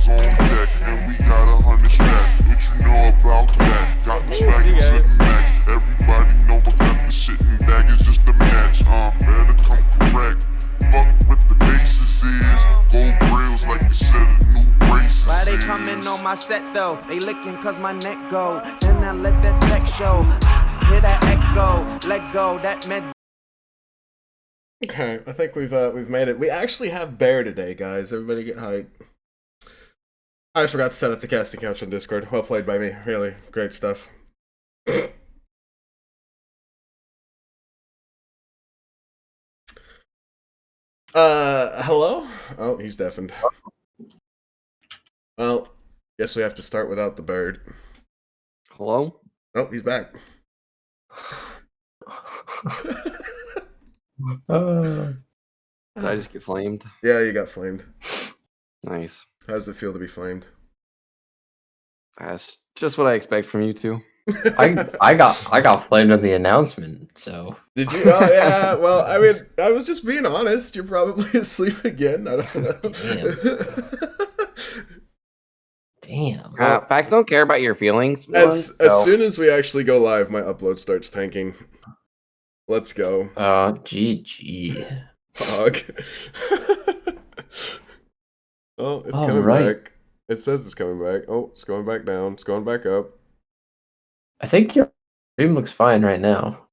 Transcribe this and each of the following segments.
is on deck, and we got 100 stacks. What you know about that? Got the swaggin' to the max. Everybody know I got the shit in bag, it's just a match. Better come correct. Fuck what the basis is. Gold grills like you said, a new braces. Why they coming on my set though? They licking cause my neck go. Then I let that tech show. Hear that echo. Let go. That meant. Okay, I think we've made it. We actually have Bear today, guys. Everybody get hype. I just forgot to set up the casting couch on Discord. Well played by me. Really great stuff. Hello? Oh, he's deafened. Well, guess we have to start without the bird. Hello? Oh, he's back. Did I just get flamed? Yeah, you got flamed. Nice. How does it feel to be flamed? That's just what I expect from you two. I got flamed on the announcement, so. Did you? Oh yeah. Well, I mean, I was just being honest. You're probably asleep again. I don't know. Damn. Facts don't care about your feelings. As soon as we actually go live, my upload starts tanking. Let's go. GG. Hog. Oh, it's All coming right. back. It says it's coming back. Oh, it's going back down. It's going back up. I think your stream looks fine right now.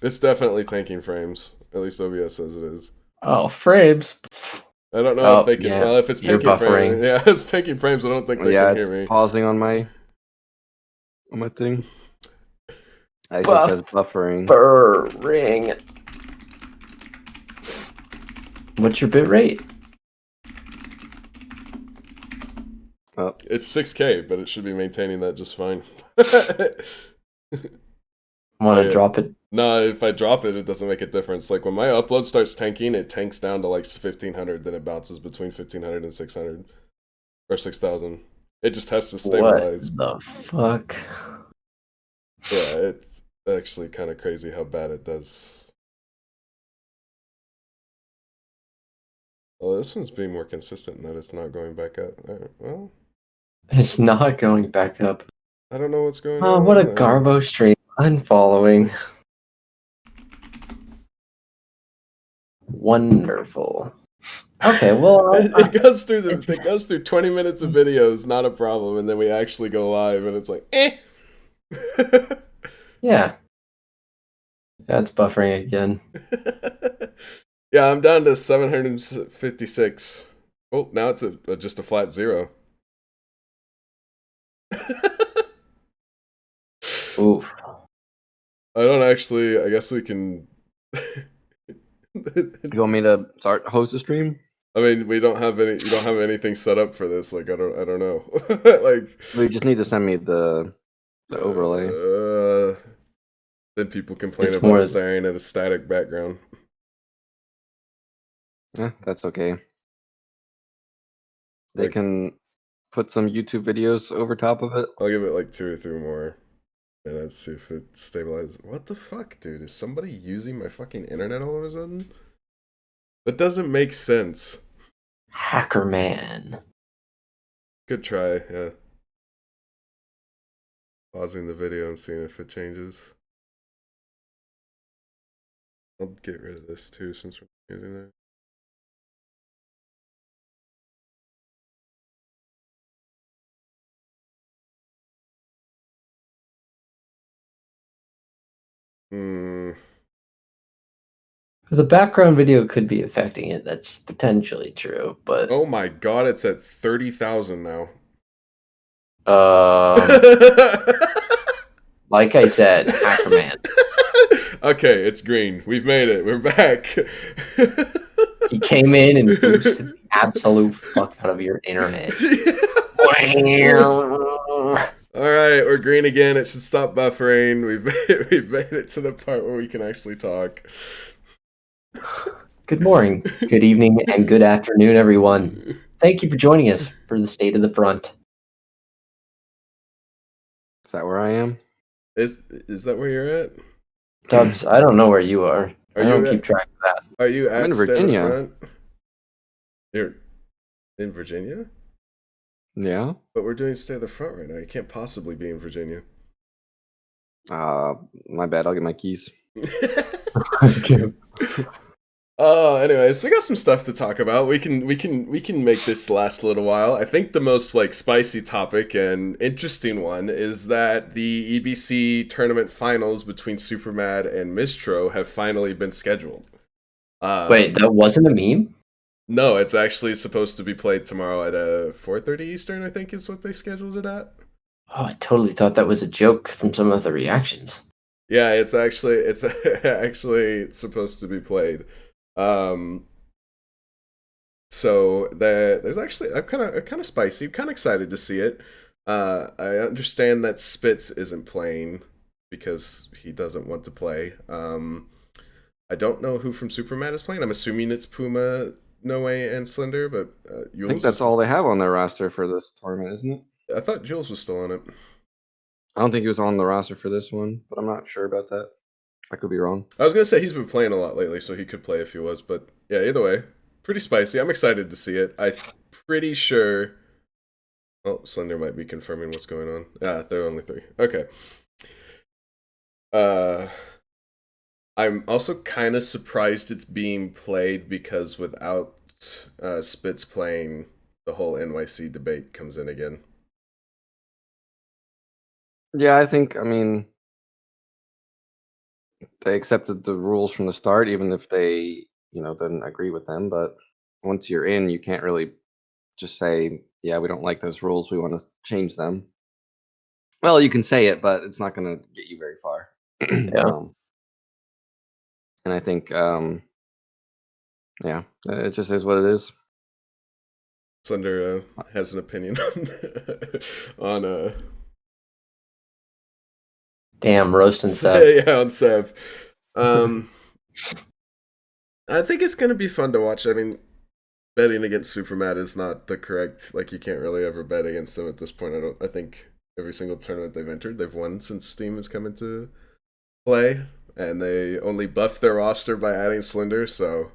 It's definitely tanking frames. At least OBS says it is. Oh, frames. I don't know if they can. Yeah. Well, if it's You're tanking frames, buffering. yeah, it's tanking frames. I don't think they can it's hear me. pausing on my thing. It just says buffering. Buffering. What's your bit rate? Oh, It's 6K, but it should be maintaining that just fine. Want to Yeah. drop it? No, if I drop it, it doesn't make a difference. Like when my upload starts tanking, it tanks down to like 1500, then it bounces between 1500 and 600 or 6000. It just has to stabilize. What the fuck? Yeah, it's actually kind of crazy how bad it does. Well, this one's being more consistent in that it's not going back up. Well, It's not going back up. I don't know what's going Oh, on. what a Garbo stream. Unfollowing. Wonderful. Okay, well, It goes through 20 minutes of videos, not a problem, and then we actually go live, and it's like, eh. yeah. That's buffering again. Yeah, I'm down to 756. Oh, now it's just a flat 0. Oof. I don't actually. I guess we can. you want me to host a stream? I mean, we don't have any. You don't have anything set up for this. Like, I don't know. Like, You just need to send me the overlay. Then people complain It's about more- staring at a static background. Yeah, that's okay. They Like- can put some YouTube videos over top of it. I'll give it like 2 or 3 more minutes, see if it stabilizes. What the fuck, dude? Is somebody using my fucking internet all of a sudden? That doesn't make sense. Hacker man. Good try, yeah. Pausing the video and seeing if it changes. I'll get rid of this too since we're using that. The background video could be affecting it. That's potentially true, but Oh my god, it's at 30,000 now. like I said, hacker man. Okay, it's green. We've made it. We're back. He came in and boosted the absolute fuck out of your internet. All right, we're green again. It should stop buffering. We've made it to the part where we can actually talk. Good morning, good evening, and good afternoon, everyone. Thank you for joining us for the State of the Front. Is that where I am? Is that where you're at? Tubbs, I don't know where you are. I you don't at- keep track of that. Are you I'm at in State of the Virginia. Front? You're in Virginia? Yeah. But we're doing Stay at the Front right now. You can't possibly be in Virginia. My bad. I'll get my keys. Anyways, we got some stuff to talk about. We can make this last a little while. I think the most like spicy topic and interesting one is that the EBC tournament finals between Supermad and Mistro have finally been scheduled. Wait, that wasn't a meme? No, it's actually supposed to be played tomorrow at 4:30 Eastern, I think is what they scheduled it at. Oh, I totally thought that was a joke from some of the reactions. Yeah, it's actually supposed to be played. So there's actually I'm kind of spicy. I'm kind of excited to see it. I understand that Spitz isn't playing because he doesn't want to play. I don't know who from Superman is playing. I'm assuming it's Puma, Noe, and Slender, but I think that's all they have on their roster for this tournament, isn't it? I thought Jules was still on it. I don't think he was on the roster for this one, but I'm not sure about that. I could be wrong. I was gonna say he's been playing a lot lately, so he could play if he was. But yeah, either way, pretty spicy. I'm excited to see it. I'm pretty sure. Oh, Slender might be confirming what's going on. There are only 3. Okay. I'm also kind of surprised it's being played because without Spitz playing, the whole NYC debate comes in again. Yeah, I mean, they accepted the rules from the start, even if they, didn't agree with them. But once you're in, you can't really just say, yeah, we don't like those rules. We want to change them. Well, you can say it, but it's not going to get you very far. Yeah. And I think, yeah, it just is what it is. Slender has an opinion on Damn, roasting Sev. Yeah, on Sev. I think it's gonna be fun to watch. I mean, betting against Supermat is not the correct. Like, you can't really ever bet against them at this point. I think every single tournament they've entered, they've won since Steam has come into play, and they only buffed their roster by adding Slender. So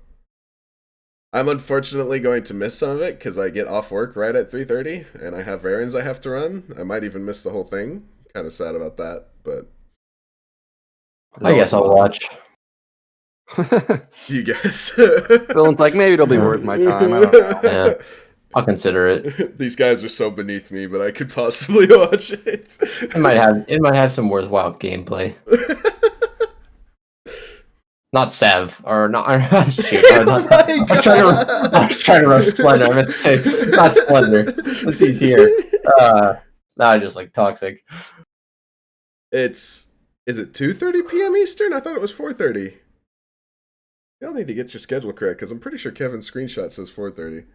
I'm unfortunately going to miss some of it because I get off work right at 3:30, and I have errands I have to run. I might even miss the whole thing. Kind of sad about that, but I guess I'll watch. you guess. Dylan's like, maybe it'll be worth my time. I don't know. Yeah, I'll consider it. These guys are so beneath me, but I could possibly watch it. It might have some worthwhile gameplay. Not Sev, or not. Shoot, I was trying to roast Slender. I meant to say not Slender, since he's here. No, I just like toxic. Is it 2:30 p.m. Eastern? I thought it was 4:30. Y'all need to get your schedule correct, because I'm pretty sure Kevin's screenshot says 4:30.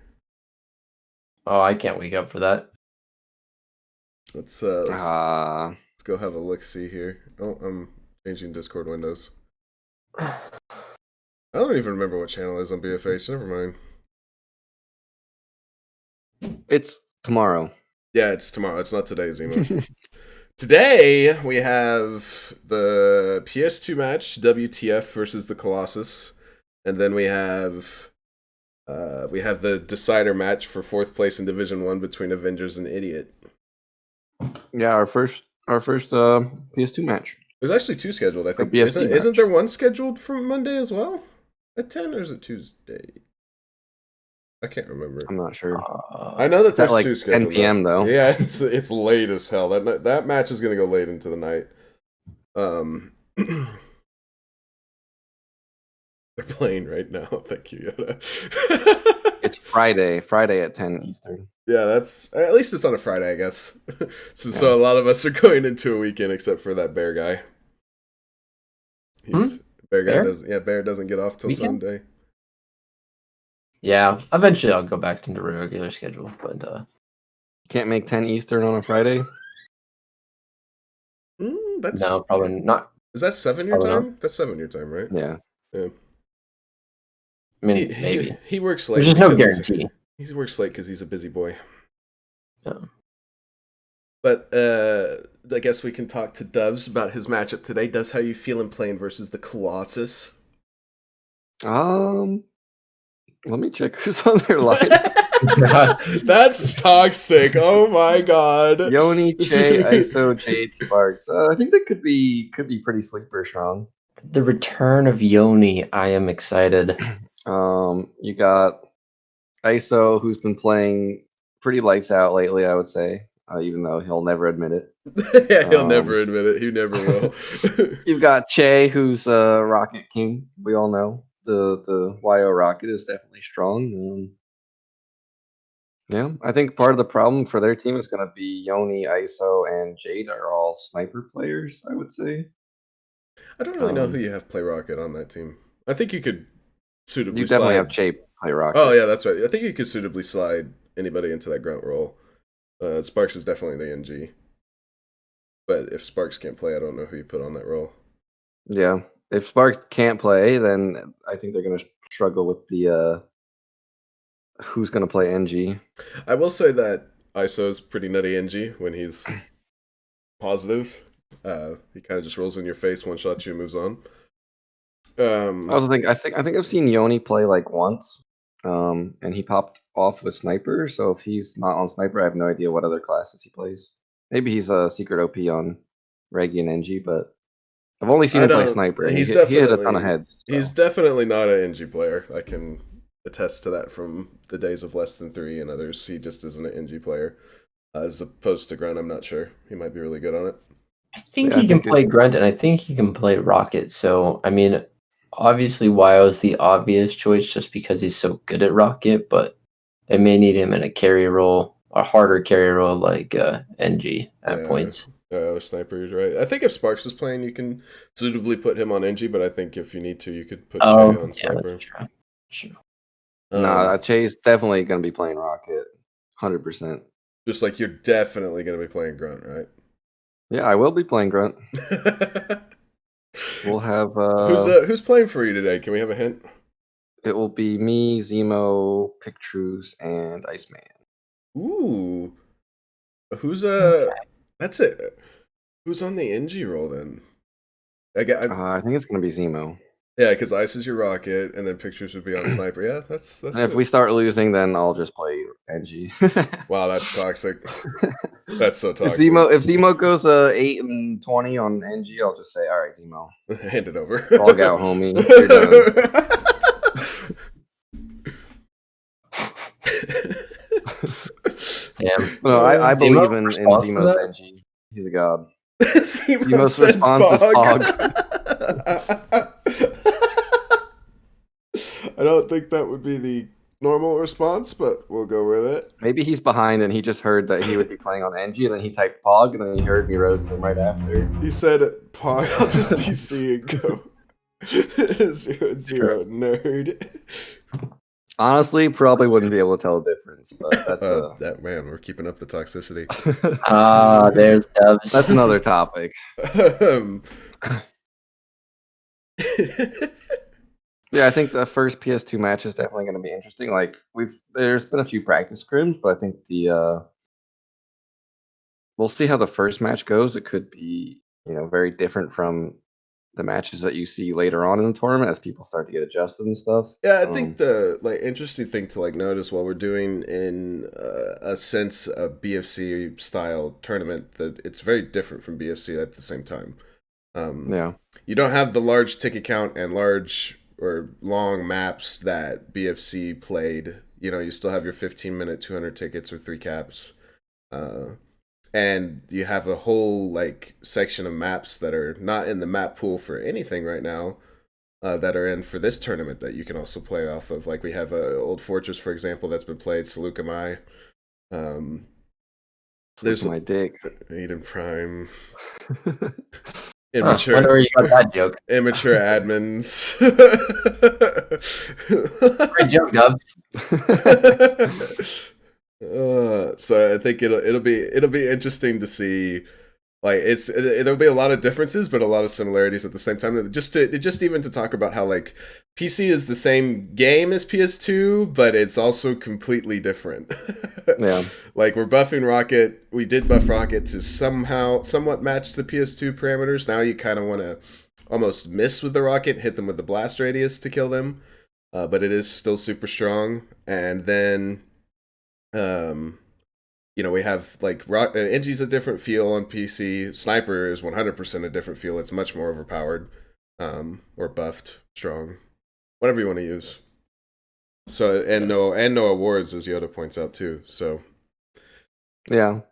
Oh, I can't wake up for that. Let's go have a look-see here. Oh, I'm changing Discord windows. I don't even remember what channel it is on BFH. Never mind. It's tomorrow. Yeah, it's tomorrow. It's not today, Zemo. Today, we have the PS2 match, WTF versus the Colossus. And then we have the decider match for 4th place in Division 1 between Avengers and Idiot. Yeah, our first PS2 match. There's actually 2 scheduled, I think. BSD Isn't match. there one scheduled for Monday as well? At 10, or is it Tuesday? I can't remember. I'm not sure. I know that It's at there's like 2 scheduled. 10 p.m. though. Yeah, it's late as hell. That match is gonna go late into the night. They're playing right now. Thank you, Yoda. It's Friday at 10 Eastern. Yeah, that's at least it's on a Friday, I guess. So a lot of us are going into a weekend, except for that Bear guy. Bear doesn't get off till Weekend? Sunday. Yeah, eventually I'll go back into the regular schedule, but Can't make 10 Eastern on a Friday. That's no, probably not. Is that 7 your Probably time? not. That's 7 your time, right? Yeah. Yeah. I mean, maybe. He works late. There's just no because guarantee. He works late because he's a busy boy. Yeah. But I guess we can talk to Doves about his matchup today. Doves, how you feeling playing versus the Colossus? Let me check who's on their line. That's toxic. Oh my god. Yoni, Che, ISO, Jade, Sparks. I think that could be pretty sleeper strong. The return of Yoni. I am excited. You got ISO, who's been playing pretty lights out lately, I would say, even though he'll never admit it. Yeah, he'll never admit it. He never will. You've got Che, who's Rocket King. We all know the YO Rocket is definitely strong. Yeah, I think part of the problem for their team is going to be Yoni, ISO, and Jade are all sniper players, I would say. I don't really know who you have play Rocket on that team. I think you could suitably You definitely slide... have Che play Rocket. Oh, yeah, that's right. I think you could suitably slide anybody into that grunt role. Sparks is definitely the NG. But if Sparks can't play, I don't know who you put on that role. Yeah. If Sparks can't play, then I think they're going to struggle with the who's going to play NG. I will say that ISO is pretty nutty NG when he's positive. He kind of just rolls in your face, one shot you, and moves on. I also think I've seen Yoni play like once, and he popped off with Sniper. So if he's not on Sniper, I have no idea what other classes he plays. Maybe he's a secret OP on Reggie and NG, but I've only seen him play Sniper. And he hit a ton of heads. So. He's definitely not an NG player. I can attest to that from the days of Less Than 3 and others. He just isn't an NG player. As opposed to Grunt, I'm not sure. He might be really good on it. I think he can play Grunt, and I think he can play Rocket. So, I mean, obviously, YO is the obvious choice just because he's so good at Rocket, but they may need him in a carry role, a harder carry role like NG at points. Sniper's right. I think if Sparks was playing, you can suitably put him on NG, but I think if you need to, you could put Che on Sniper. That's true. Nah, Che's definitely going to be playing Rocket, 100%. Just like you're definitely going to be playing Grunt, right? Yeah, I will be playing Grunt. We'll have... Who's playing for you today? Can we have a hint? It will be me, Zemo, Pictruce, and Iceman. Ooh. Who's That's it. Who's on the NG role then? I think it's going to be Zemo. Yeah, because Ice is your Rocket, and then Pictures would be on Sniper. Yeah, that's. And if we start losing, then I'll just play NG. Wow, that's toxic. That's so toxic. If Zemo goes 8 and 20 on NG, I'll just say, all right, Zemo, hand it over. Log out, homie. You're done. Damn. No, I believe in Zemo's NG. He's a god. Zemo's response is Pog. I don't think that would be the normal response, but we'll go with it. Maybe he's behind and he just heard that he would be playing on NG, and then he typed Pog, and then he heard me roast him right after. He said, Pog, I'll just DC and go 0-0, nerd. Honestly, probably wouldn't be able to tell the difference, but that's that man, we're keeping up the toxicity. There's Dubs. That's another topic. Yeah, I think the first PS2 match is definitely going to be interesting. Like there's been a few practice scrims, but I think we'll see how the first match goes. It could be, very different from the matches that you see later on in the tournament as people start to get adjusted and stuff. Yeah, I think the interesting thing to notice while we're doing in a sense a BFC style tournament that it's very different from BFC at the same time. Yeah, you don't have the large ticket count and large or long maps that BFC played. You still have your 15-minute 200 tickets or 3 caps. And you have a whole section of maps that are not in the map pool for anything right now that are in for this tournament that you can also play off of. Like we have Old Fortress, for example, that's been played, Salukam. There's my dick. Eden Prime. Immature. Wonder where you got that joke. Immature admins. Great joke, Dubs. So I think it'll be interesting to see. There'll be a lot of differences, but a lot of similarities at the same time. Just even to talk about how PC is the same game as PS2, but it's also completely different. Yeah. We're buffing Rocket. We did buff Rocket to somewhat match the PS2 parameters. Now you kind of want to almost miss with the Rocket, hit them with the blast radius to kill them. But it is still super strong. And then Um, we have like Engi's a different feel on PC. Sniper is 100% a different feel. It's much more overpowered, or buffed, strong, whatever you want to use. So no awards, as Yoda points out too. So Yeah.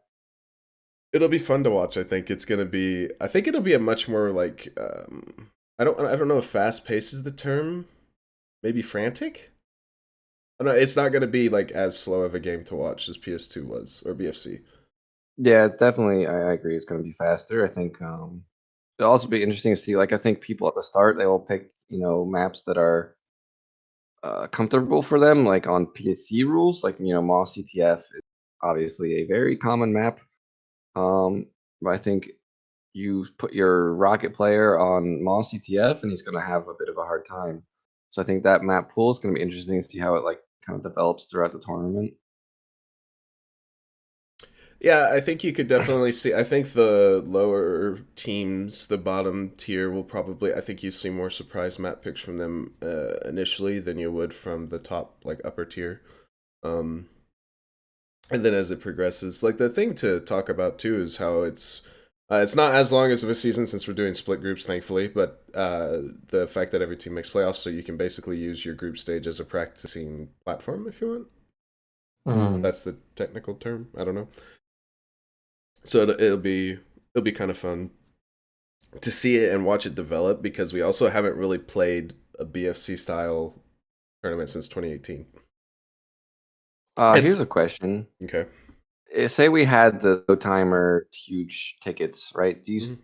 it'll be fun to watch. I think it'll be a much more like I don't know if fast paced is the term. Maybe frantic. I don't know, it's not going to be like as slow of a game to watch as PS2 was or BFC. Yeah, definitely. I agree. It's going to be faster. I think it'll also be interesting to see. Like, I think people at the start they will pick maps that are comfortable for them, like on PSC rules. Like Moss CTF is obviously a very common map. But I think you put your rocket player on Moss CTF, and he's going to have a bit of a hard time. So I think that map pool is going to be interesting to see how it like kind of develops throughout the tournament. Yeah, I think you could definitely see. I think the lower teams, the bottom tier, will probably. I think you see more surprise map picks from them initially than you would from the top, like upper tier. Um, and then as it progresses, like the thing to talk about too is how it's not as long as of a season since we're doing split groups, thankfully. But the fact that every team makes playoffs, so you can basically use your group stage as a practicing platform if you want. Mhm. That's the technical term. I don't know. So it'll be kind of fun to see it and watch it develop because we also haven't really played a BFC style tournament since 2018. Here's a question. Okay. Say we had the no timer huge tickets, right? Mhm.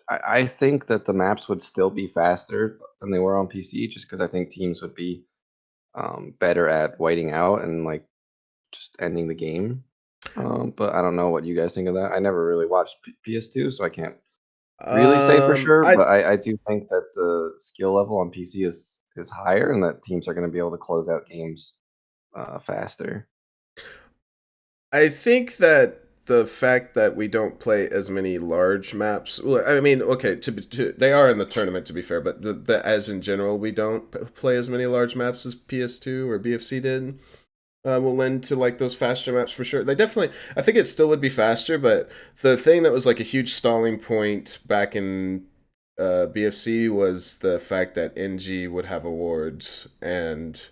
I think that the maps would still be faster than they were on PC, just because I think teams would be better at waiting out and like just ending the game. But I don't know what you guys think of that. I never really watched PS2, so I can't really say for sure. I But I do think that the skill level on PC is higher, and that teams are going to be able to close out games faster. I think that the fact that we don't play as many large maps. Well, I mean, okay, they are in the tournament to be fair, but as in general, we don't play as many large maps as PS2 or BFC did. Will lend to like those faster maps for sure. They definitely, I think it still would be faster, but the thing that was like a huge stalling point back in BFC was the fact that NG would have awards, and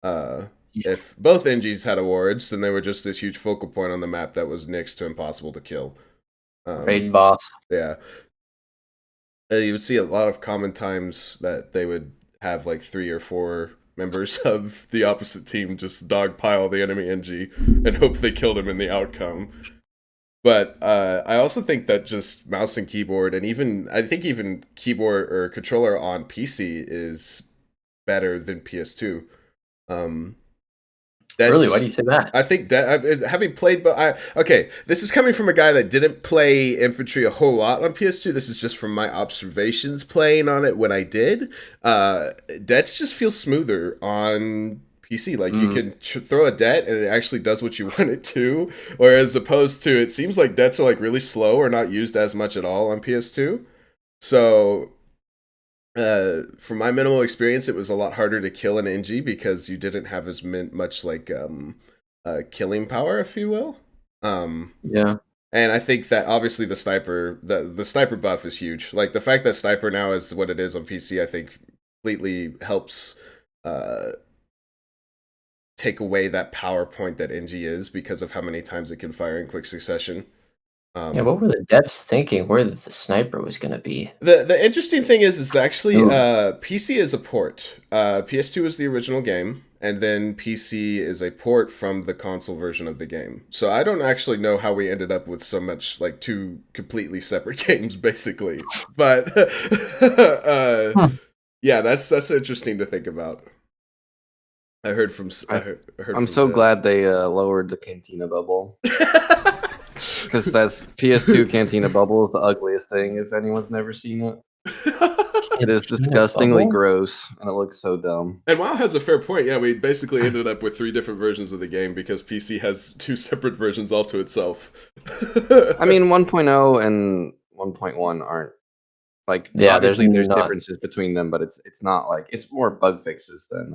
uh, Yeah. if both NGs had awards, then they were just this huge focal point on the map that was next to impossible to kill. Raid boss. Yeah, you would see a lot of common times that they would have like 3 or 4 members of the opposite team just dogpile the enemy NG and hope they killed him in the outcome. But I also think that just mouse and keyboard, and even keyboard or controller on PC is better than PS2. Um, Really? Why that's do you say that? I think having played, but okay, this is coming from a guy that didn't play infantry a whole lot on PS2. This is just from my observations playing on it when I did. Debts just feels smoother on PC. Like you Mm. can throw a debt and it actually does what you want it to, whereas opposed to it seems like debts are like really slow or not used as much at all on PS2. So from my minimal experience, it was a lot harder to kill an NG because you didn't have as much like killing power, if you will. Yeah. And I think that obviously the sniper buff is huge. Like the fact that sniper now is what it is on PC, I think completely helps uh, take away that power point that NG is because of how many times it can fire in quick succession. Yeah, what were the devs thinking where the sniper was gonna be? The interesting thing is actually Ooh. PC is a port. PS2 is the original game, and then PC is a port from the console version of the game. So I don't actually know how we ended up with so much like 2 completely separate games, basically. But Hmm. yeah, that's interesting to think about. I heard from I I heard I'm from so devs. glad they lowered the Cantina bubble, because that's PS2 Cantina bubble is the ugliest thing if anyone's never seen it. It is Cantina disgustingly bubble? gross and it looks so dumb. And WoW has a fair point. Yeah, we basically ended up with 3 different versions of the game because PC has 2 separate versions all to itself. I mean, 1.0 and 1.1 aren't like Yeah, there's obviously there's not. differences between them, but it's not like it's more bug fixes than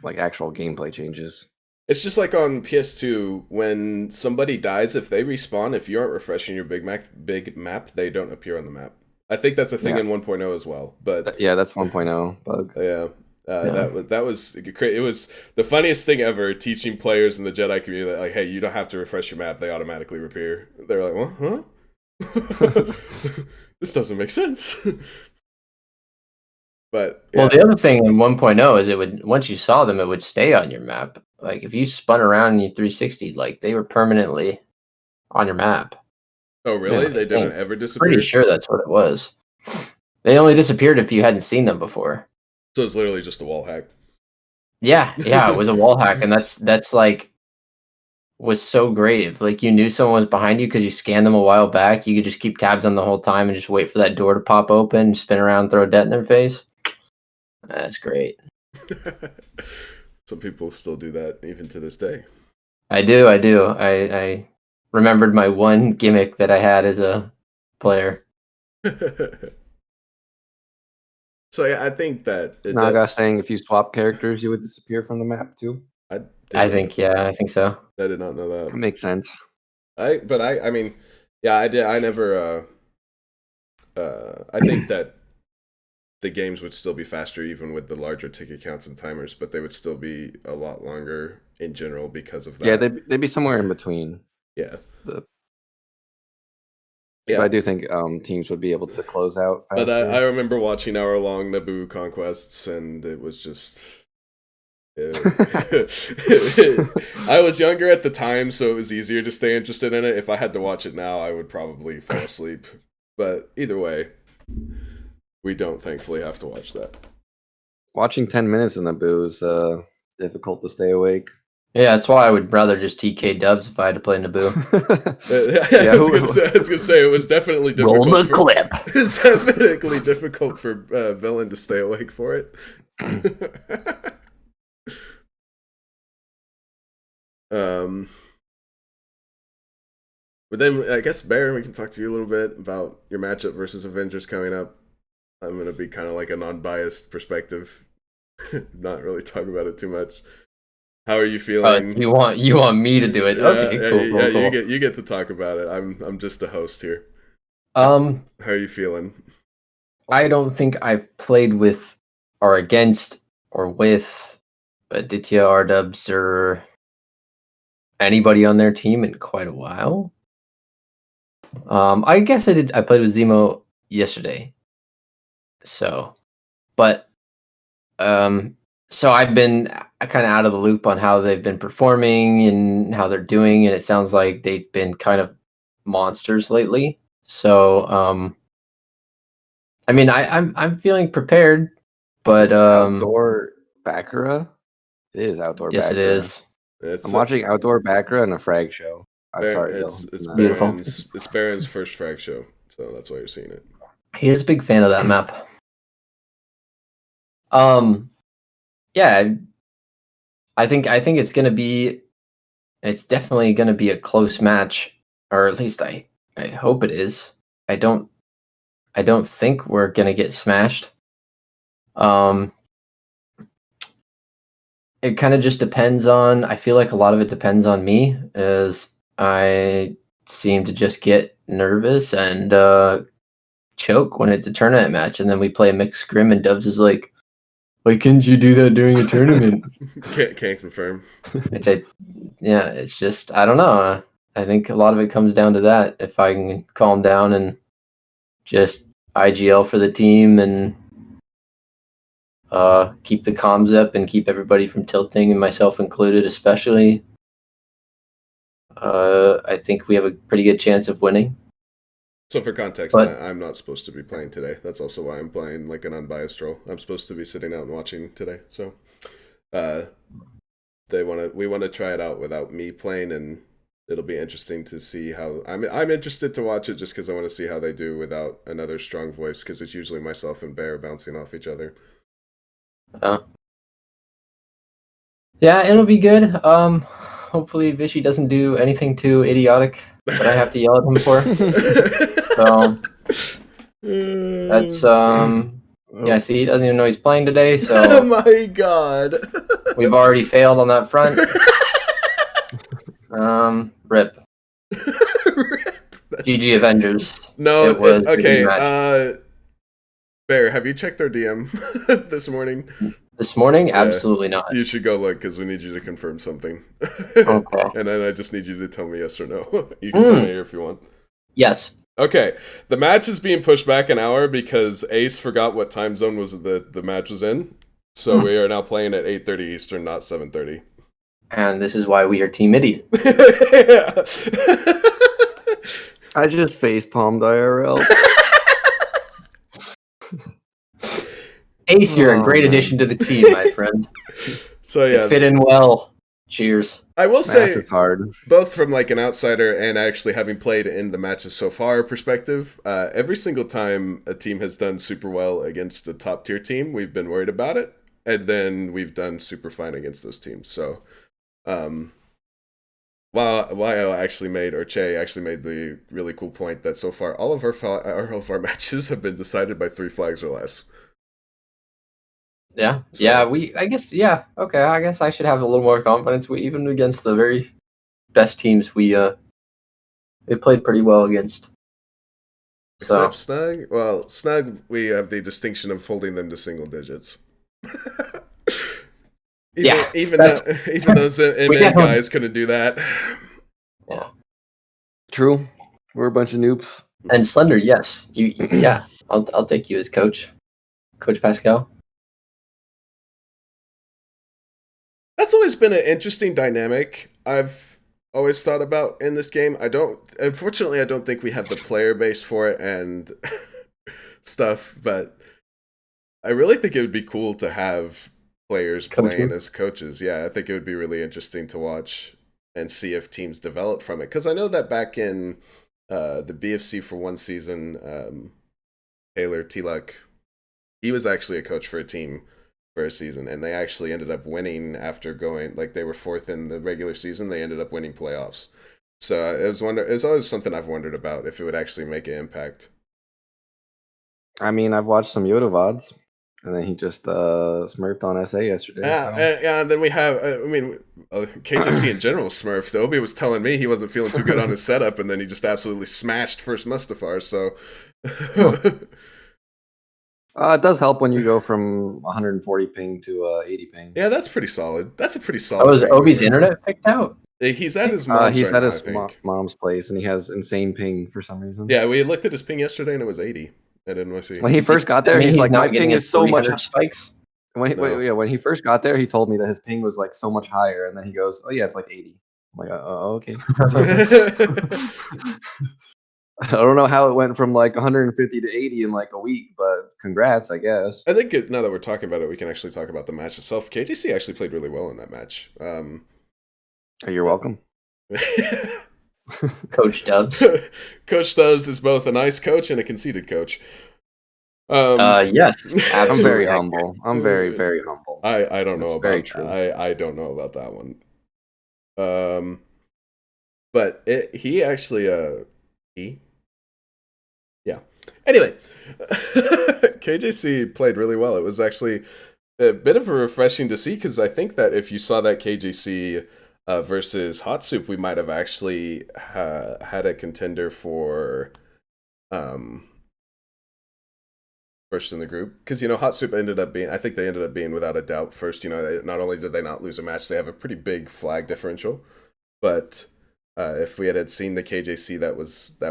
like actual gameplay changes. It's just like on PS2 when somebody dies, if they respawn, if you aren't refreshing your big map, they don't appear on the map. I think that's a thing Yeah. in 1.0 as well. But Yeah, that's 1.0 bug. yeah, Yeah. that was it was the funniest thing ever. Teaching players in the Jedi community that, like, hey, you don't have to refresh your map; they automatically appear. They're like, well, huh? This doesn't make sense. But yeah. Well, the other thing in 1.0 is it would once you saw them, it would stay on your map. Like if you spun around in your 360, like they were permanently on your map. Oh, really? Yeah, They I didn't think. ever disappear? Pretty sure that's what it was. They only disappeared if you hadn't seen them before. So it's literally just a wall hack. Yeah, it was a wall hack, and that's like was so great. If like you knew someone was behind you because you scanned them a while back, you could just keep tabs on the whole time and just wait for that door to pop open, spin around, throw a debt in their face. That's great. Some people still do that even to this day. I do. I remembered my one gimmick that I had as a player. So yeah, I think that Naga saying if you swap characters, you would disappear from the map too. I I think so. I did not know That that. makes sense. I mean, yeah, I did. I never. I think that the games would still be faster even with the larger ticket counts and timers, but they would still be a lot longer in general because of that. Yeah, they'd be somewhere in between. Yeah. The, Yeah. But I do think teams would be able to close out faster. But I remember watching hour-long Naboo conquests, and it was just. I was younger at the time, so it was easier to stay interested in it. If I had to watch it now, I would probably fall asleep. But either way, we don't thankfully have to watch that. Watching 10 minutes in Naboo is difficult to stay awake. Yeah, that's why I would rather just TK dubs if I had to play Naboo. I was gonna say it was definitely difficult. Roll the clip. It's definitely difficult for Villain to stay awake for it. But then I guess Bear, we can talk to you a little bit about your matchup versus Avengers coming up. I'm gonna be kind of like a non-biased perspective, not really talk about it too much. How are you feeling? You want me to do it? Okay, cool. You get to talk about it. I'm just a host here. How are you feeling? I don't think I've played with or against or with Aditya R-Dubs or anybody on their team in quite a while. I guess I did. I played with Zemo yesterday. So, but so I've been kind of out of the loop on how they've been performing and how they're doing, and it sounds like they've been kind of monsters lately. So, I mean, I'm feeling prepared, but outdoor Baccarat. It is outdoor. Yes, Baccarat. it is. I'm watching outdoor Baccarat and a frag show. I'm sorry, it's beautiful. It's Baron's first frag show, so that's why you're seeing it. He is a big fan of that map. Yeah, I think it's gonna be. It's definitely gonna be a close match, or at least I hope it is. I don't think we're gonna get smashed. It kind of just depends on. I feel like a lot of it depends on me, as I seem to just get nervous and choke when it's a tournament match, and then we play a mixed scrim, and Dubs is like, "Why couldn't you do that during a tournament?" Can't confirm. It's just I don't know. I think a lot of it comes down to that. If I can calm down and just IGL for the team and keep the comms up and keep everybody from tilting, and myself included, especially, I think we have a pretty good chance of winning. So for context, I'm not supposed to be playing today. That's also why I'm playing like an unbiased role. I'm supposed to be sitting out and watching today. So we want to try it out without me playing, and it'll be interesting to see how. I'm interested to watch it just because I want to see how they do without another strong voice, because it's usually myself and Bear bouncing off each other. Yeah, it'll be good. Hopefully Vishy doesn't do anything too idiotic that I have to yell at him for. So that's yeah, see, he doesn't even know he's playing today, so oh my god. we've already failed on that front. Rip. That's- GG Avengers. No, It was a okay. rematch. Bear, have you checked our DM this morning? This morning? Yeah. Absolutely not. You should go look because we need you to confirm something. Okay. And then I just need you to tell me yes or no. You can tell me if you want. Yes. Okay. The match is being pushed back an hour because Ace forgot what time zone was the match was in. So we are now playing at 8:30 Eastern, not 7:30. And this is why we are Team Idiot. I just face palmed IRL. Ace, you're a Oh, great man. addition to the team, my friend. So You yeah, fit in well. Cheers. I will say Massive hard. both from like an outsider and actually having played in the matches so far perspective, every single time a team has done super well against a top tier team, we've been worried about it, and then we've done super fine against those teams. So, Weil actually made, or Che actually made the really cool point that so far all of our matches have been decided by 3 flags or less. Yeah. So- Yeah, I guess, yeah. Okay, I guess I should have a little more confidence. We even against the very best teams we played pretty well against. So Except Snug. Well, Snug, we have the distinction of holding them to single digits. Yeah, even that's- even those We NN get 'em. guys couldn't do that. yeah. True. We're a bunch of noobs. And Slender, yes. Yeah. I'll take you as coach. Coach Pascal. That's always been an interesting dynamic I've always thought about in this game. Unfortunately, I don't think we have the player base for it and stuff, but I really think it would be cool to have players Coaching. playing as coaches. Yeah, I think it would be really interesting to watch and see if teams develop from it. Because I know that back in the BFC for one season, Taylor T-Luck, he was actually a coach for a team for a season, and they actually ended up winning after going, like, they were fourth in the regular season. They ended up winning playoffs. So it was always something I've wondered about, if it would actually make an impact. I mean, I've watched some Yoda VODs, and then he just smurfed on SA yesterday. So. And then we have, KJC in general smurfed. Obi was telling me he wasn't feeling too good on his setup, and then he just absolutely smashed first Mustafar, so... It does help when you go from 140 ping to 80 ping. Yeah, that's pretty solid. That's a pretty solid... Oh, is ping Obi's there. internet picked out? He's at his mom's He's right at now, his I think. mom's place, and he has insane ping for some reason. Yeah, we looked at his ping yesterday, and it was 80 at NYC. When he first got there, he's like, not my getting ping his is so much. 300 spikes. When he first got there, he told me that his ping was like so much higher, and then he goes, "Oh yeah, it's like 80." I'm like, okay. I don't know how it went from like 150 to 80 in like a week, but congrats, I guess. I think now that we're talking about it, we can actually talk about the match itself. KJC actually played really well in that match. You're welcome. Coach Dubs. Coach Stubbs is both a nice coach and a conceited coach. Yes, I'm very absolutely. humble. I'm very, very humble. I don't know That's about very true. I don't know about that one. But he actually yeah. Anyway, KJC played really well. It was actually a bit of a refreshing to see, because I think that if you saw that KJC versus Hot Soup, we might have actually had a contender for first in the group, because Hot Soup ended up being, I think they ended up being without a doubt first. Not only did they not lose a match, they have a pretty big flag differential, but if we had seen the KJC that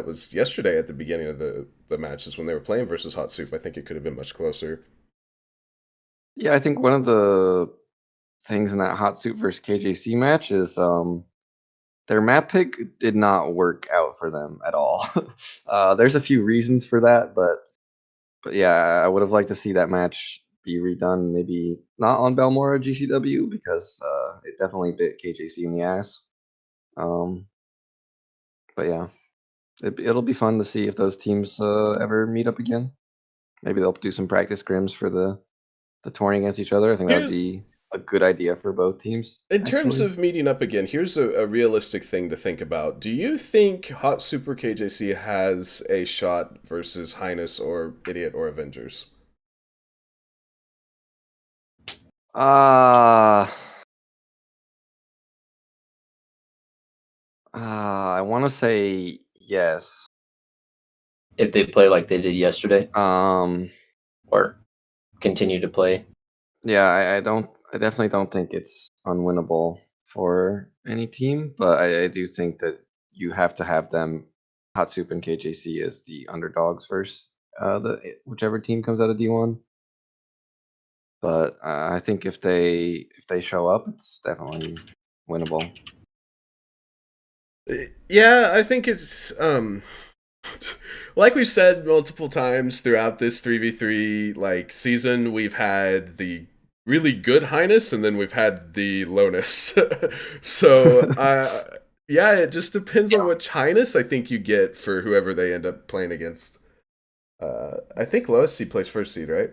was yesterday at the beginning of the matches when they were playing versus Hot Soup, I think it could have been much closer. Yeah, I think one of the things in that Hot Soup versus KJC match is their map pick did not work out for them at all. There's a few reasons for that, but yeah, I would have liked to see that match be redone, maybe not on Balmora GCW, because it definitely bit KJC in the ass. But yeah, it'll be fun to see if those teams ever meet up again. Maybe they'll do some practice scrims for the touring against each other. I think that would be a good idea for both teams. In terms of meeting up again, here's a realistic thing to think about. Do you think Hot Super KJC has a shot versus Highness or Idiot or Avengers? I want to say yes. If they play like they did yesterday, Um, or continue to play. yeah, I definitely don't think it's unwinnable for any team, but I do think that you have to have them, Hot Soup and KJC, as the underdogs versus whichever team comes out of D1. But I think if they show up, it's definitely winnable. Yeah, I think it's like we've said multiple times throughout this 3v3 like season, we've had the really good highness and then we've had the lowness. So yeah, it just depends on which highness I think you get for whoever they end up playing against. I think lowest seed plays first seed, right?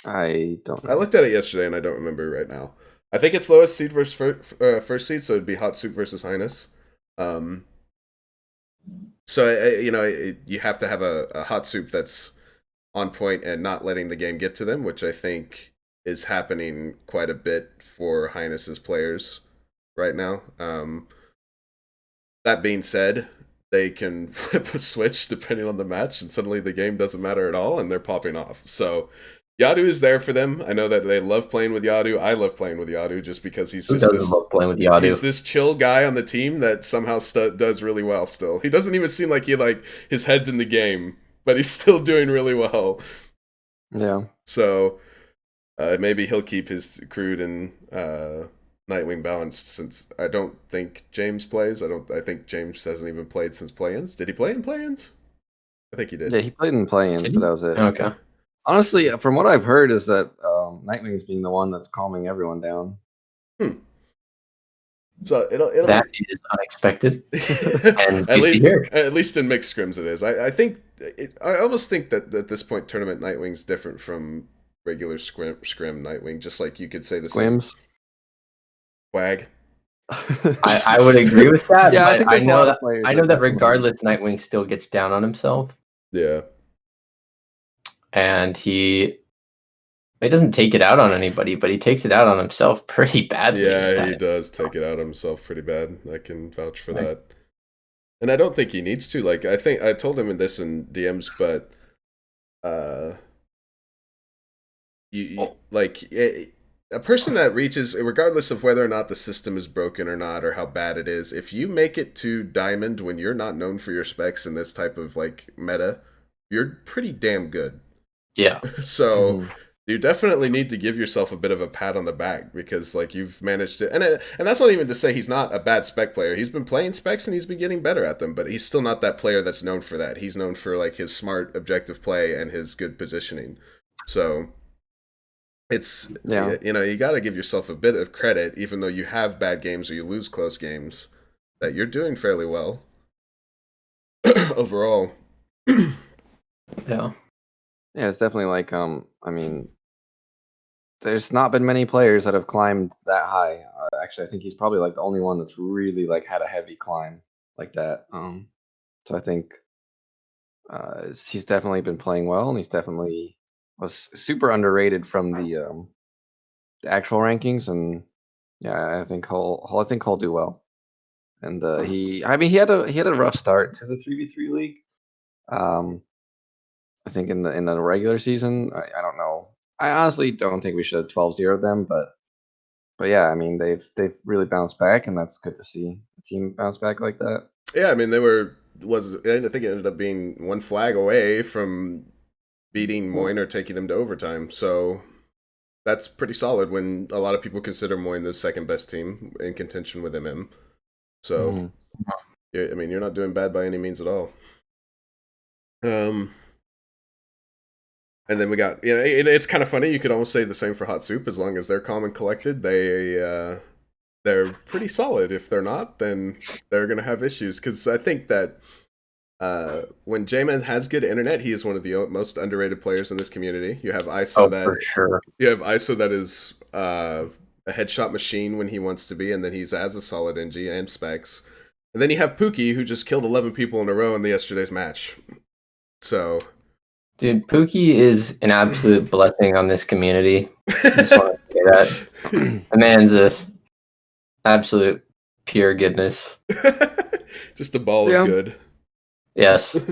I don't know. I looked at it yesterday and I don't remember right now. I think it's lowest seed versus first seed, so it'd be Hot Soup versus Highness. So you have to have a Hot Soup that's on point and not letting the game get to them, which I think is happening quite a bit for Highness's players right now. That being said, they can flip a switch depending on the match, and suddenly the game doesn't matter at all, and they're popping off. So Yadu is there for them. I know that they love playing with Yadu. I love playing with Yadu just because he's Who just doesn't love playing with Yadu? he's this chill guy on the team that somehow does really well still. He doesn't even seem like his head's in the game, but he's still doing really well. Yeah. So maybe he'll keep his crude and Nightwing balanced, since I don't think James plays. I think James hasn't even played since play-ins. Did he play in play-ins? I think he did. Yeah, he played in play-ins, but that was it. Okay. Honestly, from what I've heard, is that Nightwing is being the one that's calming everyone down. So it'll That is unexpected. And at least in mixed scrims it is. I think I almost think that at this point tournament Nightwing's different from regular scrim Nightwing, just like you could say the Squims. Swag. I would agree with that. Yeah, but I think there's a lot of players. I know that regardless, Nightwing still gets down on himself. Yeah. And he doesn't take it out on anybody, but he takes it out on himself pretty badly. Yeah, he does take it out on himself pretty bad. I can vouch for that. And I don't think he needs to. Like, I think I told him this in DMs, but a person that reaches, regardless of whether or not the system is broken or not, or how bad it is, if you make it to Diamond when you're not known for your specs in this type of like meta, you're pretty damn good. Yeah. So you definitely need to give yourself a bit of a pat on the back, because like you've managed to, and that's not even to say he's not a bad spec player. He's been playing specs and he's been getting better at them, but he's still not that player that's known for that. He's known for like his smart objective play and his good positioning. So it's, you got to give yourself a bit of credit, even though you have bad games or you lose close games, that you're doing fairly well overall. Yeah. Yeah, it's definitely like I mean, there's not been many players that have climbed that high. Actually, I think he's probably like the only one that's really like had a heavy climb like that. So I think he's definitely been playing well, and he's definitely was super underrated from the actual rankings. And yeah, I think he'll do well. And he had a rough start to the 3v3 league. I think in the regular season, I don't know. I honestly don't think we should have 12-0 them, but yeah, I mean they've really bounced back, and that's good to see a team bounce back like that. Yeah, I mean I think it ended up being one flag away from beating Moyne or taking them to overtime. So that's pretty solid when a lot of people consider Moyne the second best team in contention with MM. So I mean you're not doing bad by any means at all. And then we got, it's kind of funny. You could almost say the same for Hot Soup. As long as they're calm and collected, they're pretty solid. If they're not, then they're gonna have issues. Because I think that when J-Man has good internet, he is one of the most underrated players in this community. You have ISO for sure. You have ISO that is a headshot machine when he wants to be, and then he's as a solid NG and specs. And then you have Pookie, who just killed 11 people in a row in yesterday's match. So. Dude, Pookie is an absolute blessing on this community. I just want to say that. The man's a absolute Pure goodness. Just a ball Yeah. of good. Yes. Yeah,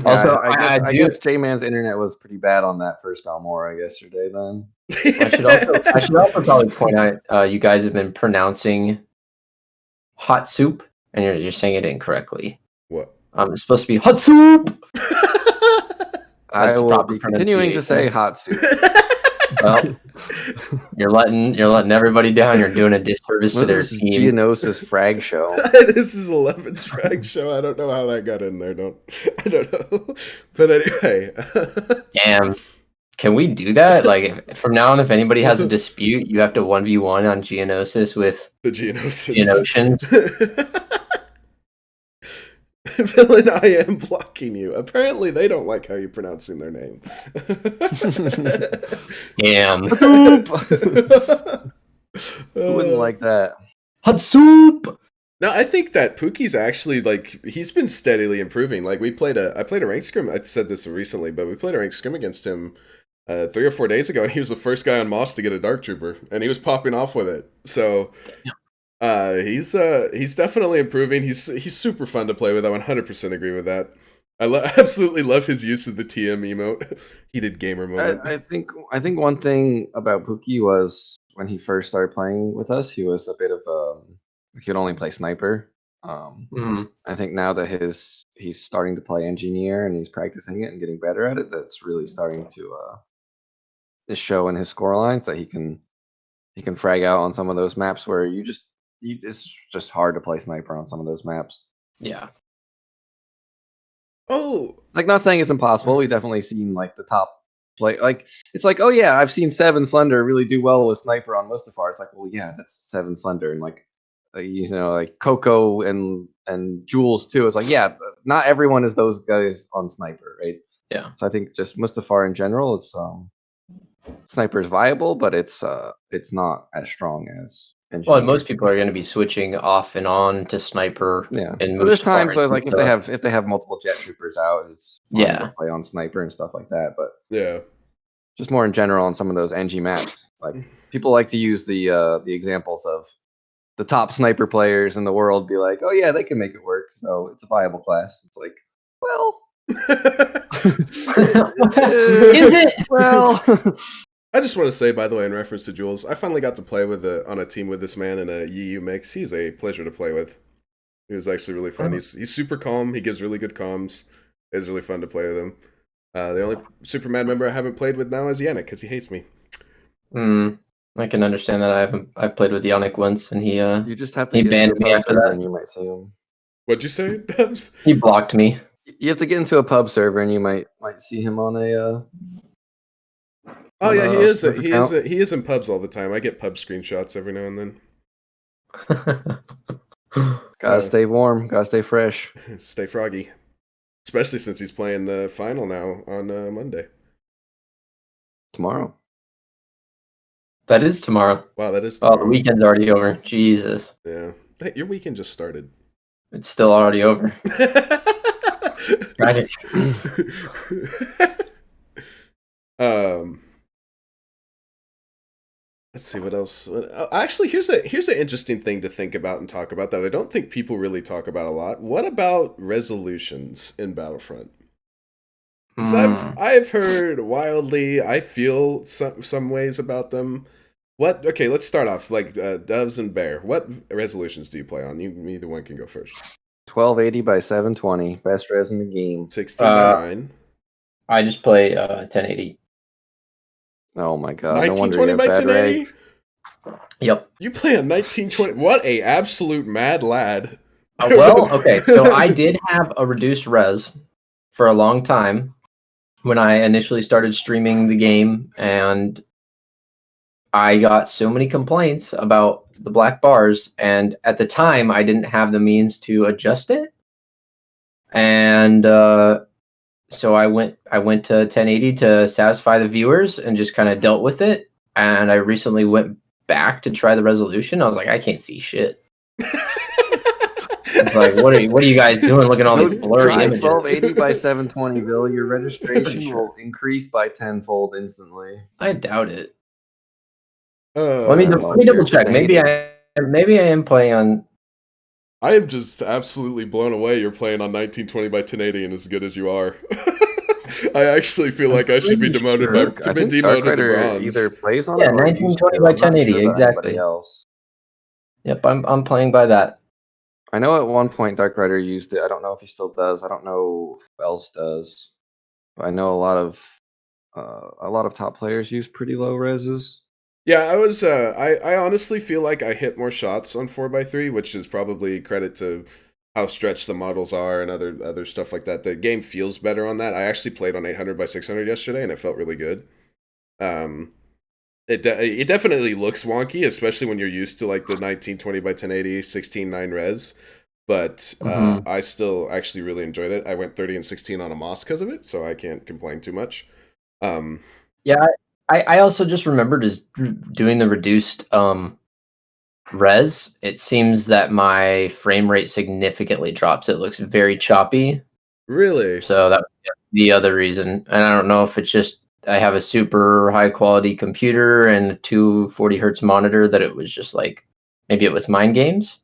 Also, I guess J-Man's internet was pretty bad on that first Balmora yesterday. Then I should also probably point out you guys have been pronouncing hot soup, and you're saying it incorrectly. What? It's supposed to be hot soup. I the will proper be continuing to say pronunciation. hot soup. Well, you're letting everybody down. You're doing a disservice to their This is team. Geonosis frag show. This is 11's frag show. I don't know how that got in there. I don't know. But anyway. Damn. Can we do that? Like from now on, if anybody has a dispute, you have to 1v1 on Geonosis with The Geonosis. Geonosians. Villain, I am blocking you. Apparently, they don't like how you're pronouncing their name. Damn. Who wouldn't like that? Hot soup. No, I think that Pookie's actually like he's been steadily improving. Like I played a ranked scrim. I said this recently, but we played a ranked scrim against him 3 or 4 days ago, and he was the first guy on Moss to get a Dark Trooper, and he was popping off with it. So he's definitely improving. He's super fun to play with. I 100% agree with that. I absolutely love his use of the TM emote. Heated gamer moment. I think one thing about Pookie was when he first started playing with us, he was a bit of he could only play sniper. I think now that he's starting to play engineer and he's practicing it and getting better at it, that's really starting to show in his score lines that he can frag out on some of those maps where it's just hard to play sniper on some of those maps. Yeah. Oh, Like, not saying it's impossible. We've definitely seen like the top play. Like, it's like, oh yeah, I've seen 7 Slender really do well with sniper on Mustafar. It's like, well, yeah, that's 7 Slender, and like like Coco and Jules too. It's like, yeah, not everyone is those guys on sniper, right? Yeah. So I think just Mustafar in general, it's sniper is viable, but it's not as strong as engineer. Well, most people are going to be switching off and on to sniper. Yeah, and but there's times where, like, so if they have multiple jet troopers out, it's fun to play on sniper and stuff like that. But yeah, just more in general on some of those NG maps, like people like to use the examples of the top sniper players in the world, be like, oh yeah, they can make it work, so it's a viable class. It's like, well, is it? Well, I just want to say, by the way, in reference to Jules, I finally got to play with on a team with this man in a UU mix. He's a pleasure to play with. He was actually really fun. He's super calm. He gives really good comms. It's really fun to play with him. The only super mad member I haven't played with now is Yannick, because he hates me. I can understand that. I've played with Yannick once, and you just have to he get banned into a me pub after server that. and you might see him. What'd you say, Dubs? He blocked me. You have to get into a pub server and you might see him on a. Oh yeah, he is. Snip He account. is. He is in pubs all the time. I get pub screenshots every now and then. Gotta stay warm. Gotta stay fresh. Stay froggy, especially since he's playing the final now on Monday. Tomorrow. That is tomorrow. Wow, that is Oh, tomorrow. the weekend's already over. Jesus. Yeah, hey, your weekend just started. It's still already over. Right. Let's see what else. Actually, here's an interesting thing to think about and talk about that I don't think people really talk about a lot. What about resolutions in Battlefront? Because I've heard wildly. I feel some ways about them. What? Okay, let's start off like Doves and Bear. What resolutions do you play on? Either one can go first. 1280 by 720, best res in the game. 16 by 9. I just play 1080. Oh my god! No 1920 wonder you by have bad 1080. rag. Yep. You play a 1920. What a absolute mad lad. Well, okay. So I did have a reduced res for a long time when I initially started streaming the game, and I got so many complaints about the black bars, and at the time I didn't have the means to adjust it, and so I went to 1080 to satisfy the viewers and just kind of dealt with it. And I recently went back to try the resolution. I was like, I can't see shit. It's like, what are you guys doing? Looking at all these blurry Try images. 1280 by 720, Bill. Your registration will increase by tenfold instantly. I doubt it. Let Let me double check. Maybe I maybe I am playing on. I am just absolutely blown away. You're playing on 1920 by 1080 and as good as you are. I actually feel I'm like I should be pretty demoted sure. I think demoted to Darkrider either bronze. plays on it Yeah, or used 1920 to. by I'm not 1080, sure about anybody exactly. else. Yep, I'm playing by that. I know at one point Darkrider used it. I don't know if he still does. I don't know who else does. But I know a lot of top players use pretty low reses. Yeah, I was. I honestly feel like I hit more shots on 4x3, which is probably credit to how stretched the models are and other stuff like that. The game feels better on that. I actually played on 800 by 600 yesterday, and it felt really good. Um, it definitely looks wonky, especially when you're used to like the 1920 by 1080 16:9 res. But Mhm. I still actually really enjoyed it. I went 30 and 16 on a Moss because of it, so I can't complain too much. Um, Yeah, I also just remembered is doing the reduced res. It seems that my frame rate significantly drops. It looks very choppy. really, So that's the other reason. And I don't know if it's just I have a super high quality computer and a 240 hertz monitor that it was just like maybe it was mind games.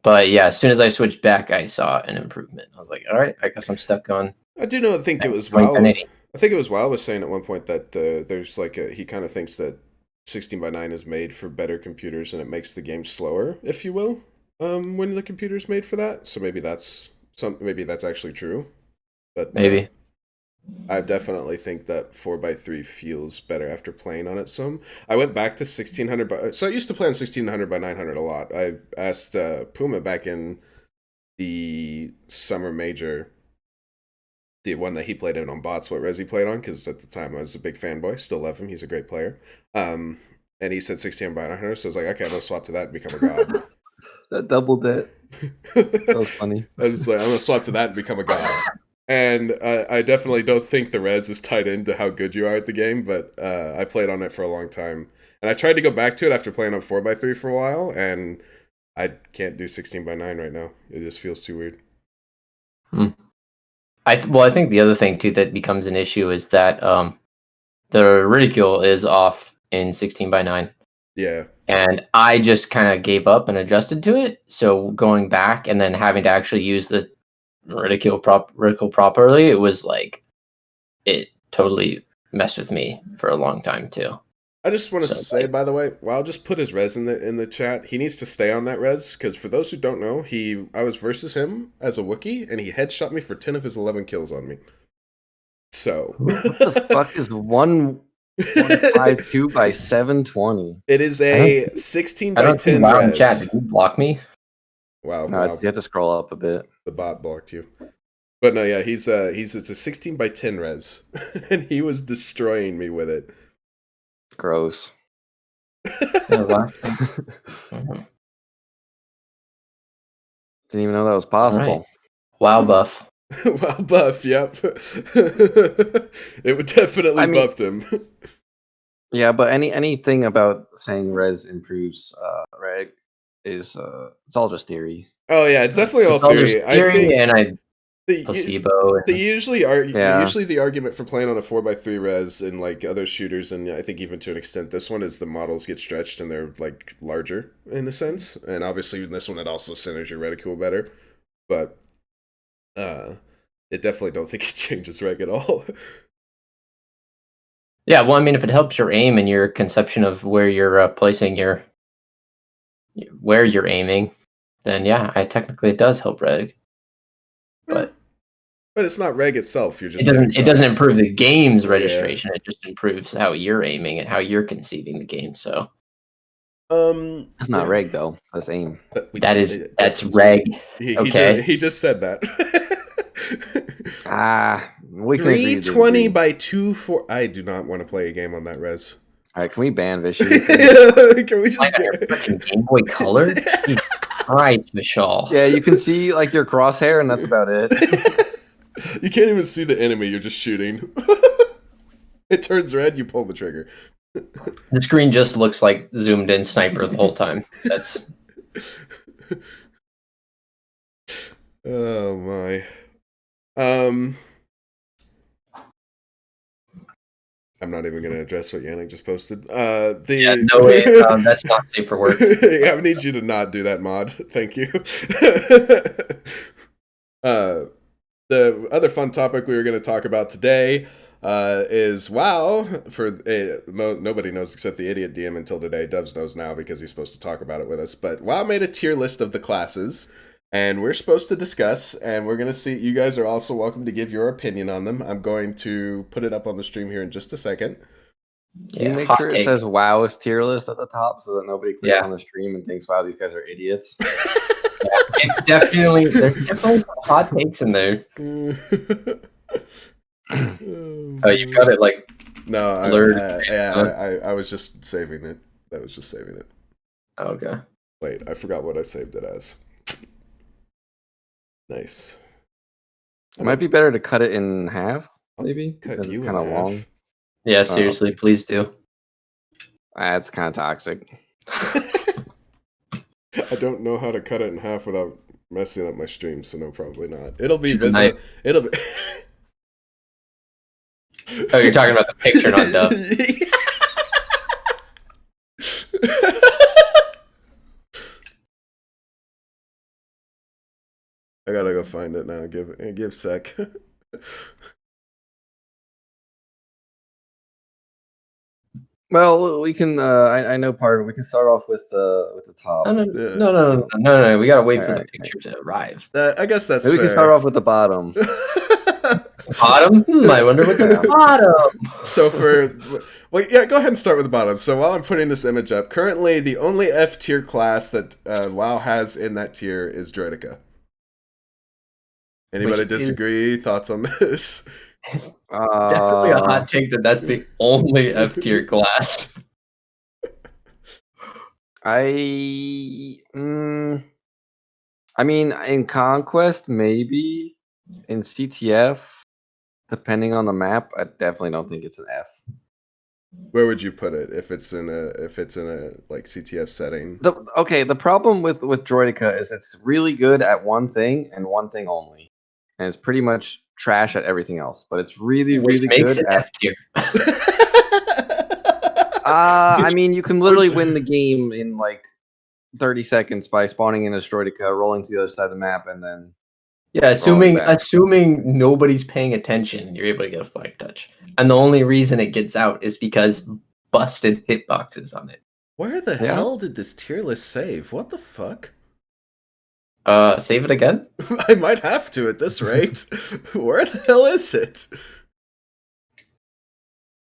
But yeah, as soon as I switched back, I saw an improvement. I was like, all right, I guess I'm stuck on I do know. I think it was 20, Wow. 1080. I think it was Wow was saying at one point that there's like he kind of thinks that 16 by 9 is made for better computers and it makes the game slower, if you will, when the computer's made for that. So maybe that's actually true. But Maybe. I definitely think that 4x3 feels better after playing on it some. I went back to 1600 by so I used to play on 1600 by 900 a lot. I asked Puma back in the summer major, the one that he played in on bots, what res he played on, because at the time I was a big fanboy. Still love him. He's a great player. And he said 16 by 900, so I was like, okay, I'm gonna swap to that and become a god. That doubled it. That was funny. I was just like, I'm gonna swap to that and become a god. And I definitely don't think the res is tied into how good you are at the game, but I played on it for a long time. And I tried to go back to it after playing on 4x3 for a while, and I can't do 16 by 9 right now. It just feels too weird. I think the other thing too that becomes an issue is that the ridicule is off in 16 by 9. Yeah. And I just kind of gave up and adjusted to it. So going back and then having to actually use the ridicule properly, it was like it totally messed with me for a long time too. I just want to So say, by the way, well, I'll just put his res in the chat. He needs to stay on that res because for those who don't know, I was versus him as a Wookiee, and he headshot me for 10 of his 11 kills on me. So What the fuck is 152 by 720? it is a 16 I by don't see 10 WoW in chat. Did res. you block me? Wow, No, wow, you have to scroll up a bit. the bot blocked you. But no, yeah, it's a 16 by 10 res, and he was destroying me with it. Gross. Yeah, last thing. Mhm. Didn't even know that was All possible. right. WoW buff. Wow, buff, yep. It would definitely I mean- buffed him. Yeah, but anything about saying res improves reg is it's all just theory. Oh yeah, it's definitely all It's all just theory. I theory think and the, placebo. the And Yeah. usually the argument for playing on a 4x3 res in like other shooters, and I think even to an extent this one, is the models get stretched and they're like larger in a sense, and obviously in this one it also centers your reticule better, but it definitely don't think it changes reg at all. yeah, well, I mean, if it helps your aim and your conception of where you're placing where you're aiming, then yeah, technically it does help reg. But But it's not reg itself. You're it just hitting doesn't shots. improve the game's Yeah. registration. It just improves how you're aiming and how you're conceiving the game. So That's not reg though. That's aim. that's reg. Okay. He just said that. We can agree to 320 disagree. by 24. I do not want to play a game on that res. All right, can we ban Vishy? Can we Like just on your get freaking Game Boy Color? Jesus Christ, Vishal. Yeah, you can see like your crosshair, and that's about it. You can't even see the enemy, you're just shooting. It turns red, you pull the trigger. The screen just looks like zoomed in sniper the whole time. That's Oh my. I'm not even going to address what Yannick just posted. Yeah, no way. That's not safe for work. Yeah, I need you to not do that mod. Thank you. The other fun topic we were going to talk about today is WoW. Nobody knows except the idiot DM until today. Dubs knows now because he's supposed to talk about it with us. But WoW made a tier list of the classes, and we're supposed to discuss, and we're going to see. You guys are also welcome to give your opinion on them. I'm going to put it up on the stream here in just a second. Can you make hot sure it take. says WoW's tier list at the top so that nobody clicks Yeah. on the stream and thinks, wow, these guys are idiots? It's definitely there's definitely hot takes in there. Oh, you got it like No, I was just saving it. That was just saving it. Okay. Wait, I forgot what I saved it as. Nice. It might be better to cut it in half, maybe, Cut because you it's in kind of half. long. Yeah, seriously, please do. That's kind of toxic. I don't know how to cut it in half without messing up my stream, so no, probably not. It'll be Tonight. visible. It'll be. Oh, you're talking about the picture, not Dub. I gotta go find it now. Give sec. Well, we can. I know part of it. We can start off with the top. No. We gotta wait for the Alright. picture to arrive. I guess that's Maybe we fair. can start off with the bottom. Bottom? I wonder what's at the bottom. So go ahead and start with the bottom. So while I'm putting this image up, currently the only F tier class that WoW has in that tier is Droidica. Anybody disagree? Thoughts on this? It's definitely a hot take that's the only F tier class. I mean, in Conquest, maybe. In CTF, depending on the map, I definitely don't think it's an F. Where would you put it if it's in a like CTF setting? The problem with Droidica is it's really good at one thing and one thing only, and it's pretty much trash at everything else. But it's really good at F tier. I mean, you can literally win the game in like 30 seconds by spawning in a Droidica, rolling to the other side of the map, and then assuming nobody's paying attention, you're able to get a flag touch. And the only reason it gets out is because busted hitboxes on it. Where the hell did this tier list save? What the fuck? Save it again? I might have to at this rate. Where the hell is it?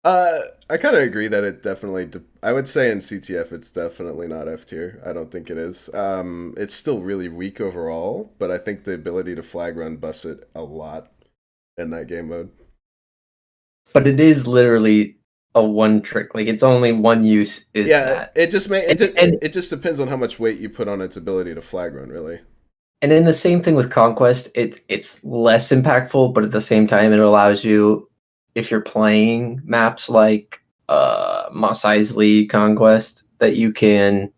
I kind of agree that it definitely. I would say in CTF it's definitely not F tier. I don't think it is. It's still really weak overall, but I think the ability to flag run buffs it a lot in that game mode. But it is literally a one trick. Like it's only one use. It just depends on how much weight you put on its ability to flag run, really. And in the same thing with Conquest, it's less impactful, but at the same time, it allows you, if you're playing maps like Mos Eisley Conquest, that you can,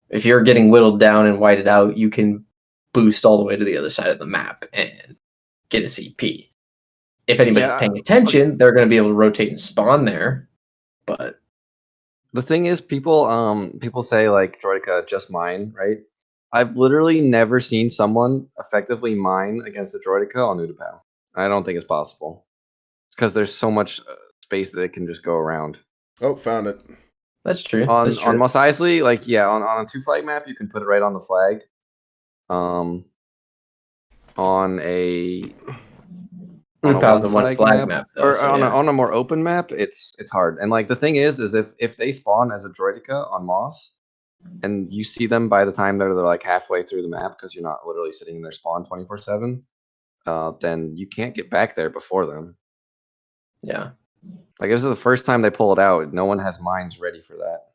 if you're getting whittled down and whited out, you can boost all the way to the other side of the map and get a CP. If anybody's paying attention, they're going to be able to rotate and spawn there. But the thing is, people say like Droidica just mine, right? I've literally never seen someone effectively mine against a Droidica on Utapau. I don't think it's possible because there's so much space that it can just go around. Oh, found it. That's true. On Mos Eisley, like on a 2-flag map, you can put it right on the flag. On a one flag map though, or on a more open map, it's hard. And like the thing is if they spawn as a Droidica on Moss, and you see them by the time they're like halfway through the map because you're not literally sitting in their spawn 24/7, then you can't get back there before them. Yeah. Like this is the first time they pull it out. No one has mines ready for that.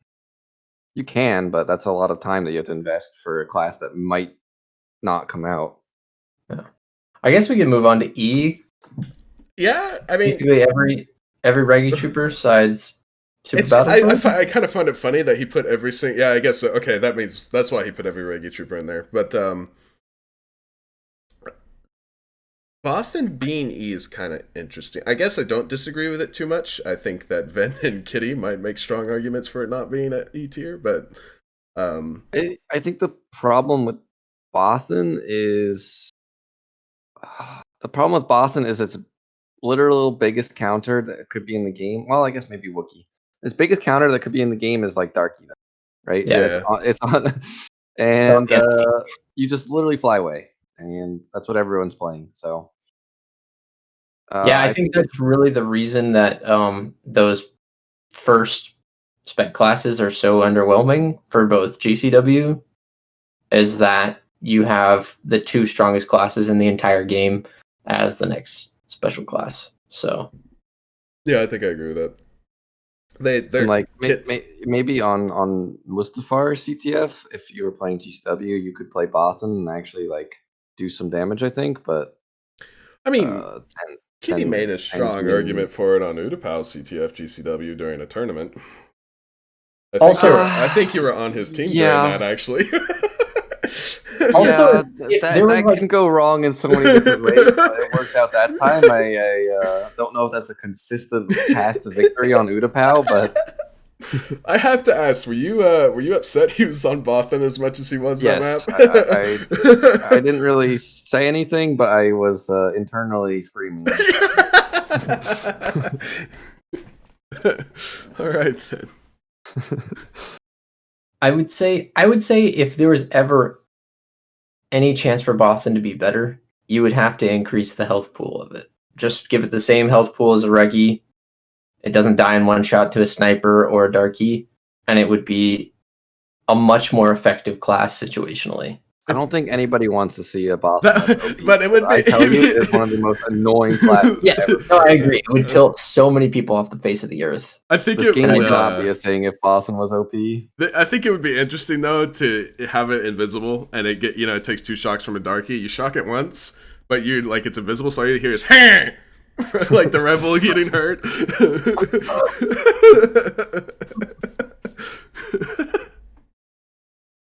You can, but that's a lot of time that you have to invest for a class that might not come out. Yeah. I guess we can move on to E. Yeah, I mean, basically every Reggie Trooper besides I kind of find it funny that he put every single. Yeah, I guess so. Okay, that means that's why he put every Reggie Trooper in there. But Bothan being E is kind of interesting. I guess I don't disagree with it too much. I think that Ven and Kitty might make strong arguments for it not being at E tier, but I think the problem with Bothan is its literal biggest counter that could be in the game. Well, I guess maybe Wookiee. Its biggest counter that could be in the game is like Darky, right? Yeah. It's on, and you just literally fly away, and that's what everyone's playing. So yeah, I think that's really the reason that those first spec classes are so underwhelming for both GCW, is that you have the two strongest classes in the entire game as the next special class. So yeah, I think I agree with that. They're like maybe on Mustafar CTF, if you were playing GCW, you could play Bothan and actually like do some damage, I think. But I mean, Kitty made a strong win. argument for it on Utapau CTF GCW during a tournament. I think you were on his team during that, actually. Also, that can go wrong in so many different ways, but it worked out that time. I don't know if that's a consistent path to victory on Utapau, but I have to ask: were you upset he was on Bothan as much as he was yes, that map? I didn't really say anything, but I was internally screaming. All right then. I would say if there was ever any chance for Bothan to be better, you would have to increase the health pool of it. Just give it the same health pool as a Reggie. It doesn't die in one shot to a sniper or a Darky, and it would be a much more effective class situationally. I don't think anybody wants to see a Bothan. But it would be. I tell you, it's one of the most annoying classes. Yeah, no, I agree. It would tilt so many people off the face of the earth. I think this game would not be a thing if Bothan was OP. I think it would be interesting though to have it invisible, and it takes 2 shocks from a Darky. You shock it once, but you're like it's invisible, so all you hear is "Hey!" like the rebel getting hurt.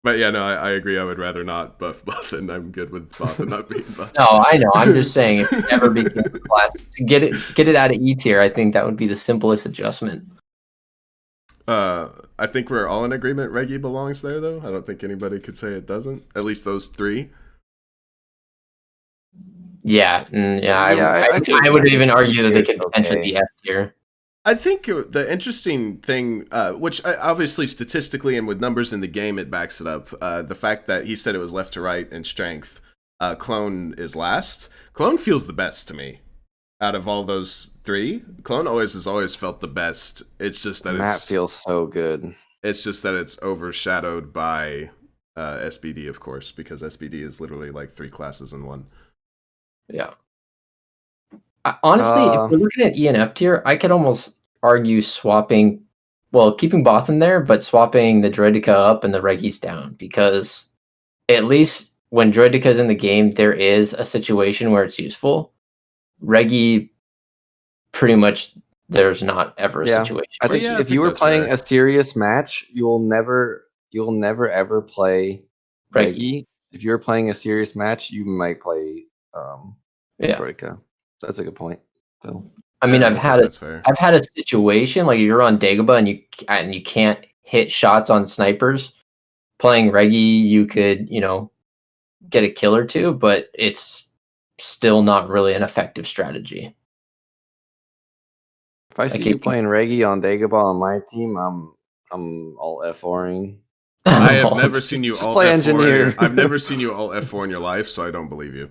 But yeah, no, I agree. I would rather not buff Bothan. I'm good with Bothan not being buffed. No, I know. I'm just saying, if it ever became a class, to get it out of E tier, I think that would be the simplest adjustment. I think we're all in agreement Reggie belongs there, though. I don't think anybody could say it doesn't. At least those 3. Yeah, I would even argue that they could potentially be F tier. I think the interesting thing, which obviously statistically and with numbers in the game, it backs it up. The fact that he said it was left to right in strength. Clone is last. Clone feels the best to me. Out of all those 3, Clone has always felt the best. It's just that Matt feels so good. It's just that it's overshadowed by SBD, of course, because SBD is literally like 3 classes in one. Yeah. Honestly, if we're looking at E and F tier, I could almost argue keeping Bothan there, but swapping the Droidica up and the Reggies down, because at least when Droidica is in the game, there is a situation where it's useful. Reggie, pretty much, there's not ever a situation. I think if you were playing a serious match, you'll never ever play Reggie. If you're playing a serious match, you might play Droidica. That's a good point. So, I mean, I've had a situation like if you're on Dagobah and you can't hit shots on snipers. Playing Reggie, you could get a kill or 2, but it's still not really an effective strategy. If I see you playing Reggie on Dagobah on my team, I'm all F4ing. I have never seen you all play F4. engineer. I've never seen you all F4 in your life, so I don't believe you.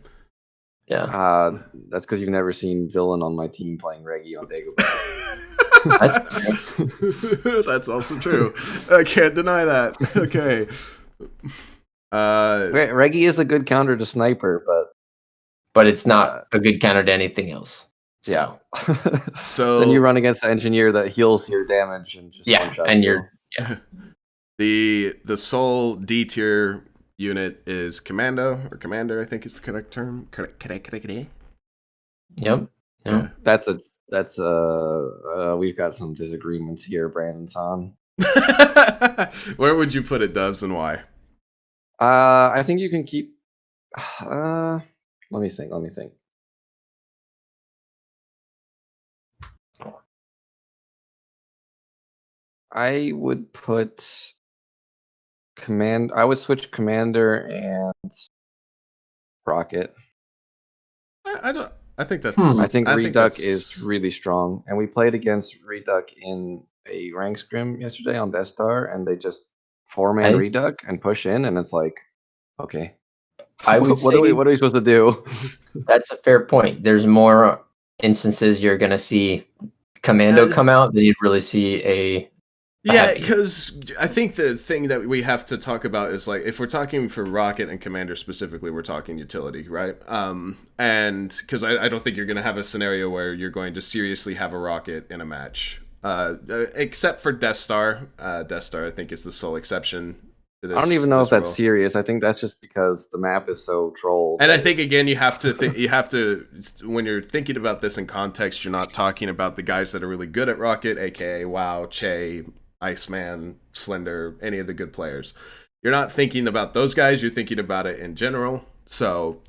Yeah. That's because you've never seen Villain on my team playing Reggie on Dagobah. That's also true. I can't deny that. Okay. Reggie is a good counter to Sniper, but it's not a good counter to anything else. So. Yeah. So then you run against the engineer that heals your damage and just one shot. And you're the sole D tier unit is Commando or Commander, I think is the correct term. Yep. Yeah. That's we've got some disagreements here, Brandon's on. Where would you put it, Dubs, and why? I think you can keep let me think. I would put I would switch Commander and Rocket. I don't. I think I that's. think I think Reduck is that's. really strong, and we played against Reduck in a rank scrim yesterday on Death Star, and they just 4-man I Reduck and push in, and it's like, okay, I would what are say we supposed to do? that's a fair point. There's more instances you're gonna see Commando come out than you'd really see a Yeah, heavy. because I think the thing that we have to talk about is like if we're talking for Rocket and Commander specifically, we're talking utility, right? And because I don't think you're going to have a scenario where you're going to seriously have a Rocket in a match, except for Death Star. Death Star, I think, is the sole exception to this. I don't even know if that's rule. serious. I think that's just because the map is so trolled. And I think again, you have to when you're thinking about this in context, you're not talking about the guys that are really good at Rocket, aka WoW, Che, Iceman, Slender, any of the good players. You're not thinking about those guys, you're thinking about it in general. So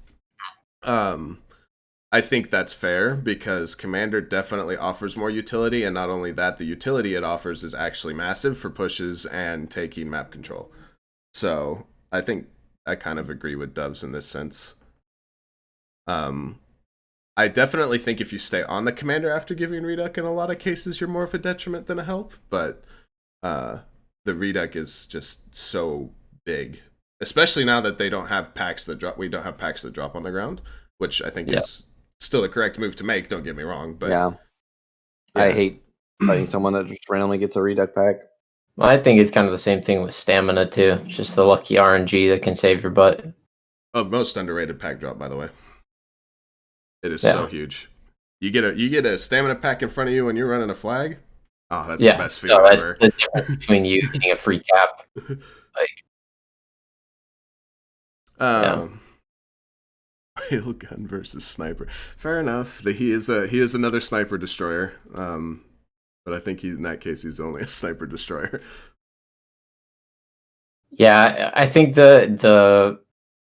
I think that's fair because Commander definitely offers more utility, and not only that, the utility it offers is actually massive for pushes and taking map control. So I think I kind of agree with Doves in this sense. I definitely think if you stay on the Commander after giving Reduck, in a lot of cases, you're more of a detriment than a help, but the Reduck is just so big, especially now that they don't have packs that drop. We don't have packs that drop on the ground, which I think is still the correct move to make. Don't get me wrong, but yeah. I hate fighting someone that just randomly gets a Reduck pack. I think it's kind of the same thing with stamina too. It's just the lucky RNG that can save your butt. Oh, most underrated pack drop, by the way. It is so huge. You get a stamina pack in front of you and you're running a flag. Oh, that's the best feeling ever. That's the difference between you getting a free cap. Railgun versus sniper. Fair enough. He is another sniper destroyer. But I think in that case he's only a sniper destroyer. Yeah, I think the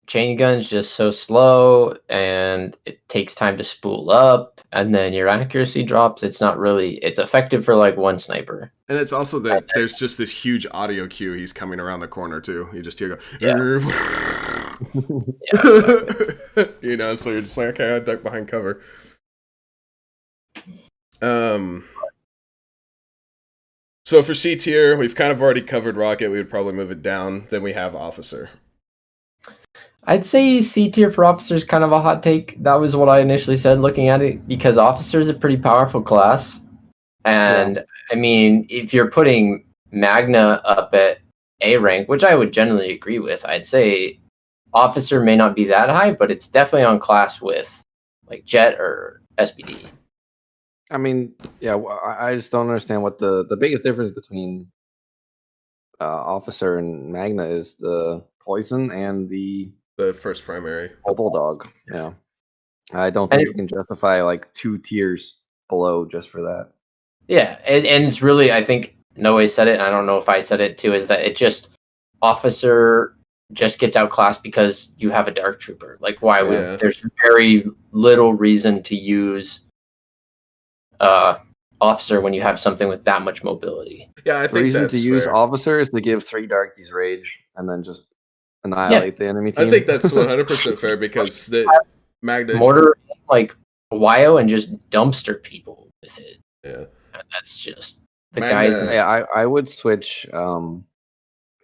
chain gun's just so slow and it takes time to spool up and then your accuracy drops. It's effective for like one sniper. And it's also that there's just this huge audio cue. He's coming around the corner too. You just hear go, you know, so you're just like, okay, I duck behind cover. So for C tier, we've kind of already covered Rocket. We would probably move it down. Then we have Officer. I'd say C tier for Officer is kind of a hot take. That was what I initially said looking at it, because Officer is a pretty powerful class. And I mean, if you're putting Magna up at A rank, which I would generally agree with, I'd say Officer may not be that high, but it's definitely on class with like Jet or SPD. I mean, yeah, I just don't understand what the biggest difference between Officer and Magna is the poison and the first primary. Bulldog. Yeah. I don't think you can justify like 2 tiers below just for that. Yeah, and it's really, I think Noe said it, and I don't know if I said it too, is that it just, Officer just gets outclassed because you have a Dark Trooper. Like, why would, there's very little reason to use Officer when you have something with that much mobility. Yeah, I think the reason that's to use fair. Officer is to give 3 Darkies rage and then just annihilate the enemy team. I think that's 100% fair because the Magna mortar like Wyo and just dumpster people with it. Yeah, and that's just the Magna, guys. Yeah, I would switch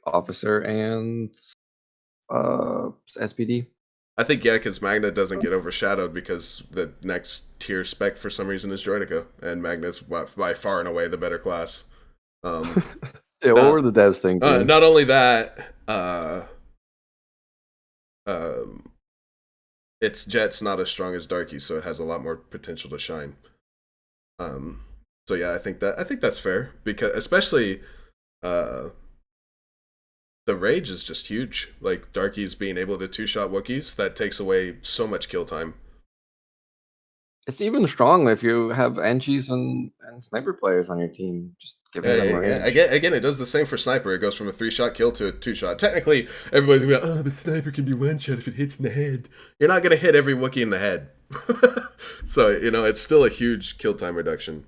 Officer and SPD. I think because Magna doesn't get overshadowed because the next tier spec for some reason is Droidica, and Magna's by far and away the better class. Yeah, what were the devs thinking? Not only that, its Jet's not as strong as Darky, so it has a lot more potential to shine. So yeah, I think that's fair because especially the rage is just huge. Like Darkies being able to 2-shot Wookiees, that takes away so much kill time. It's even strong if you have Enchies and sniper players on your team. Just giving them range. Again, it does the same for sniper. It goes from a 3-shot kill to a 2-shot. Technically, everybody's gonna be like, oh, but sniper can be 1-shot if it hits in the head. You're not gonna hit every Wookiee in the head. So, you know, it's still a huge kill time reduction.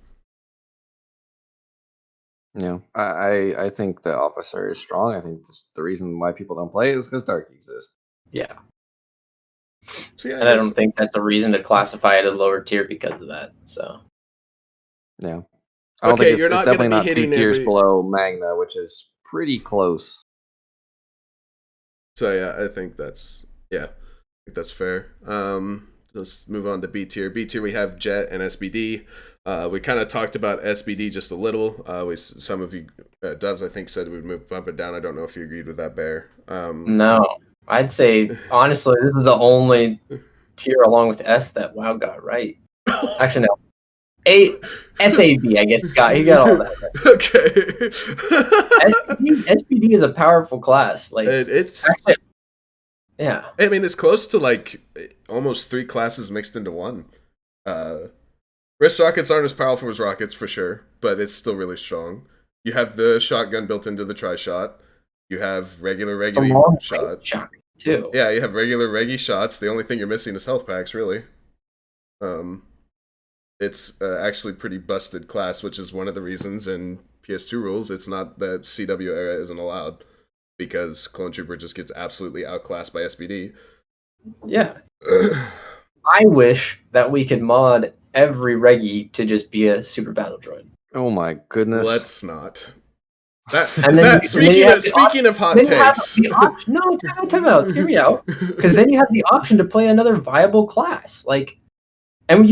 I think the officer is strong. I think the reason why people don't play is because Dark exists. Yeah. So yeah, And I don't think that's a reason to classify it a lower tier because of that. So Yeah. I don't Okay, think you're it's not gonna definitely be not 2 hitting tiers every. below Magna, which is pretty close. So yeah, I think that's fair. Let's move on to B tier. B tier we have Jet and SBD. We kind of talked about SBD just a little. Some of you Dubs I think said we'd bump it down. I don't know if you agreed with that, Bear. no, I'd say honestly, this is the only tier along with S that WoW got right. Actually, no. SAB, I guess he got all that right. Okay. SBD is a powerful class. Like it's actually, yeah. I mean, it's close to like almost 3 classes mixed into one. Wrist rockets aren't as powerful as rockets for sure, but it's still really strong. You have the shotgun built into the tri-shot. You have regular shot too. Yeah, you have regular reggy shots. The only thing you're missing is health packs, really. It's actually pretty busted class, which is one of the reasons in PS2 rules it's not that CW era isn't allowed, because Clone Trooper just gets absolutely outclassed by SBD. Yeah. I wish that we could mod every Reggie to just be a super battle droid. Oh my goodness. Let's not. Speaking of hot takes. No, time out. Hear me out. Because then you have the option to play another viable class. Like, and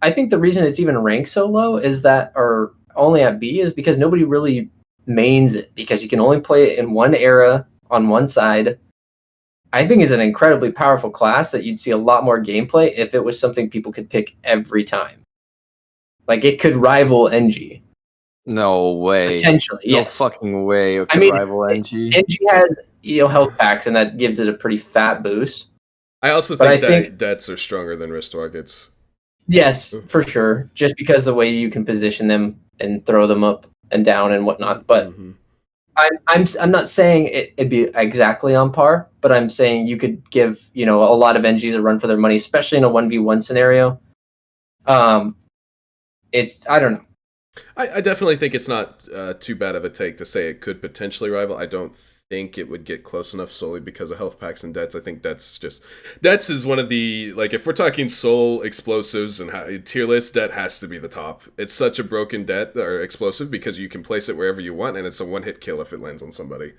I think the reason it's even ranked so low is that, or only at B, is because nobody really mains it, because you can only play it in one era on one side. I think it's an incredibly powerful class that you'd see a lot more gameplay if it was something people could pick every time. Like, it could rival NG. No way. Potentially, yes. No fucking way it could rival NG. NG has health packs, and that gives it a pretty fat boost. I also think that Dets are stronger than wrist rockets. Yes, for sure. Just because the way you can position them and throw them up and down and whatnot. But I'm not saying it'd be exactly on par, but I'm saying you could give a lot of NGs a run for their money, especially in a 1v1 scenario. I don't know. I definitely think it's not too bad of a take to say it could potentially rival. I don't think it would get close enough solely because of health packs and Dets. I think Dets is one of the, like, if we're talking soul explosives and tier list, Det has to be the top. It's such a broken Det or explosive because you can place it wherever you want and it's a one-hit kill if it lands on somebody.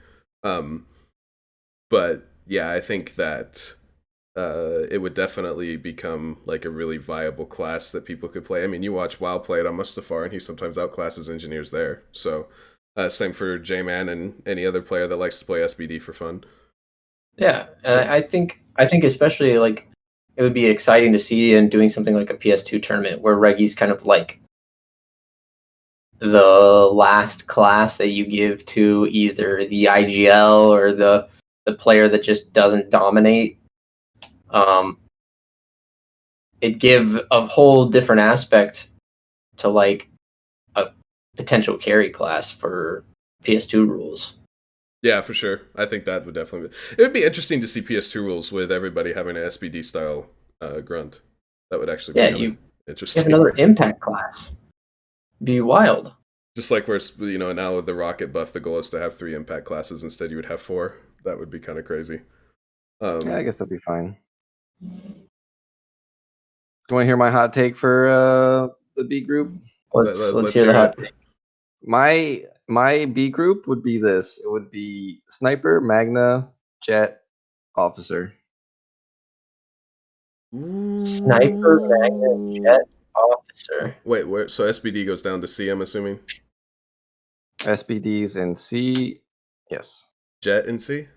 But yeah, I think that it would definitely become like a really viable class that people could play. I mean, you watch WoW play it on Mustafar, and he sometimes outclasses engineers there. So, same for J-Man and any other player that likes to play SBD for fun. Yeah, and I think especially like it would be exciting to see in doing something like a PS2 tournament where Reggie's kind of like the last class that you give to either the IGL or the player that just doesn't dominate. It give a whole different aspect to like a potential carry class for PS2 rules. Yeah, for sure. I think that would definitely it would be interesting to see PS2 rules with everybody having an SBD style grunt. That would actually be interesting. Have another impact class. Be wild. Just like where, now with the rocket buff, the goal is to have 3 impact classes. Instead, you would have 4. That would be kind of crazy. Yeah, I guess that'd be fine. Do you want to hear my hot take for the B group? Let's hear the hot take. My B group would be this. It would be Sniper, Magna, Jet, Officer. Sniper, Magna, Jet, Officer. Wait, where? So SBD goes down to C, I'm assuming? SBD's in C, yes. Jet in C?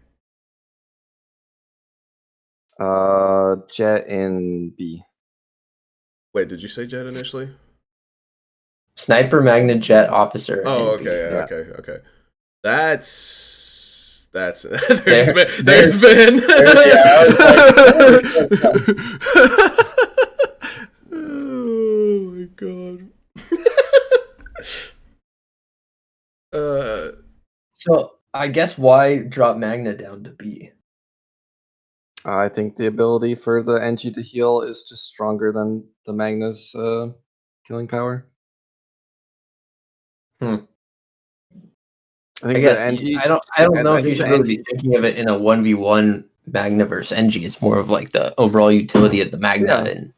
Jet in B. Wait, did you say Jet initially? Sniper, Magna, Jet, Officer. Oh, okay, yeah. okay. That's there's been. Yeah, oh my god. So I guess why drop Magna down to B? I think the ability for the NG to heal is just stronger than the Magna's killing power. I think I guess the NG. I don't know I if you think should the really be NG. thinking of it in a 1v1 Magna versus NG. It's more of like the overall utility of the Magna Yeah. and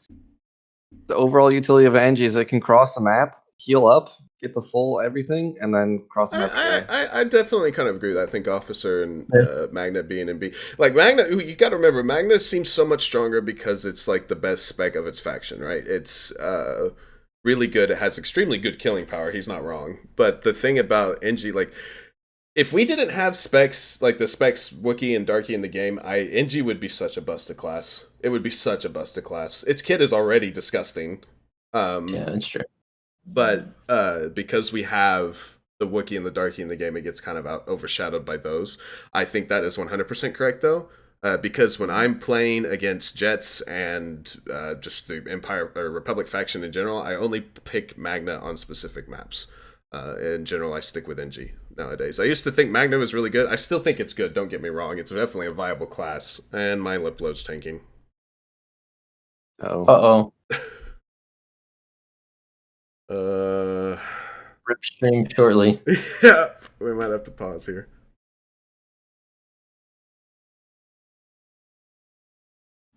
The overall utility of an NG is it can cross the map, heal up, get the full everything, and then cross the map again. I definitely kind of agree with that. I think Officer and Yeah. Magna being in B. Like, Magna, you got to remember, Magna seems so much stronger because it's like the best spec of its faction, right? It's really good. It has extremely good killing power. He's not wrong. But the thing about NG, like, if we didn't have specs, like the specs Wookiee and Darkie in the game, NG would be such a busted class. It would be such a busted class. Its kit is already disgusting. yeah, that's true. But because we have the Wookiee and the Darkie in the game, it gets kind of overshadowed by those. I think that is 100% correct, though, because when I'm playing against Jets and just the Empire or Republic faction in general, I only pick Magna on specific maps. In general, I stick with NG nowadays. I used to think Magna was really good. I still think it's good, don't get me wrong. It's definitely a viable class, and my lip load's tanking. Oh. Uh-oh. Rip stream shortly. Yeah, we might have to pause here.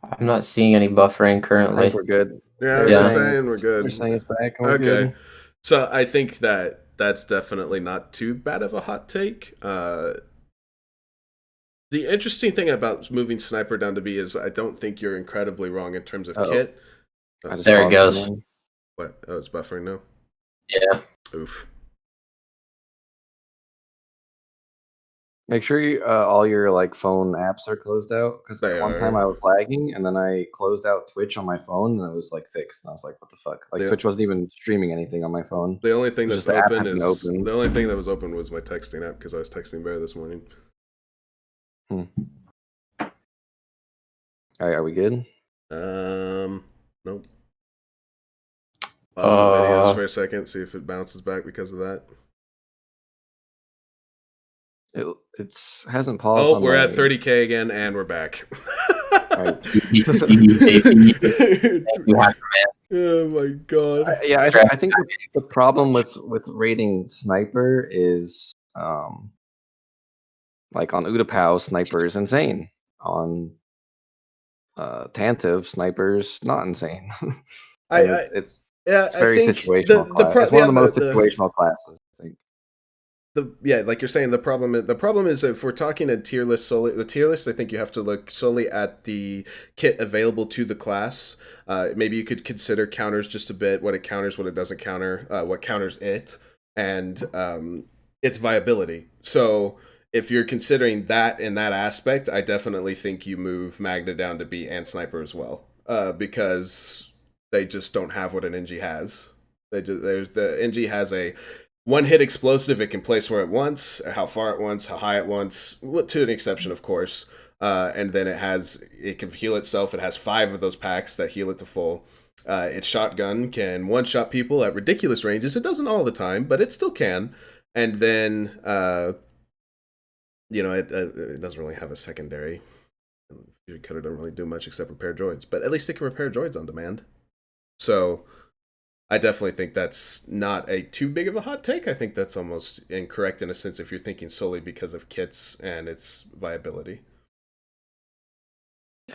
I'm not seeing any buffering I currently. think we're good. Yeah, They're we're Yeah. saying we're good. They're saying it's back and we're Okay. good. So I think that's definitely not too bad of a hot take. The interesting thing about moving Sniper down to B is I don't think you're incredibly wrong in terms of Uh-oh. kit. I just There it paused goes. again. What? Oh, it's buffering now? Yeah. Oof. Make sure all your like phone apps are closed out because They one are. time I was lagging and then I closed out Twitch on my phone and it was like fixed and I was like, what the fuck? Like Yeah. Twitch wasn't even streaming anything on my phone. The only thing It was that's just the app open had been is open. the only thing that was open was my texting app because I was texting Bear this morning. All right, are we good? Nope. Pause the videos for a second, see if it bounces back because of that. It hasn't paused. Oh, on we're my... at 30K again, and we're back. Right. Oh my god. I think the problem with rating Sniper is like on Utapau, Sniper is insane. On Tantive, Sniper's not insane. It's very situational class. It's one of the most situational classes, I think. Like you're saying, the problem is if we're talking a tier list solely, the tier list, I think you have to look solely at the kit available to the class. Maybe you could consider counters just a bit, what it counters, what it doesn't counter, what counters it, and its viability. So if you're considering that in that aspect, I definitely think you move Magna down to B and Sniper as well, because they just don't have what an NG has. The NG has a one-hit explosive. It can place where it wants, how far it wants, how high it wants, to an exception, of course. And then it can heal itself. It has 5 of those packs that heal it to full. Its shotgun can one-shot people at ridiculous ranges. It doesn't all the time, but it still can. And then, it doesn't really have a secondary. Fusion Cutter doesn't really do much except repair droids, but at least it can repair droids on demand. So I definitely think that's not a too big of a hot take. I think that's almost incorrect in a sense if you're thinking solely because of kits and its viability.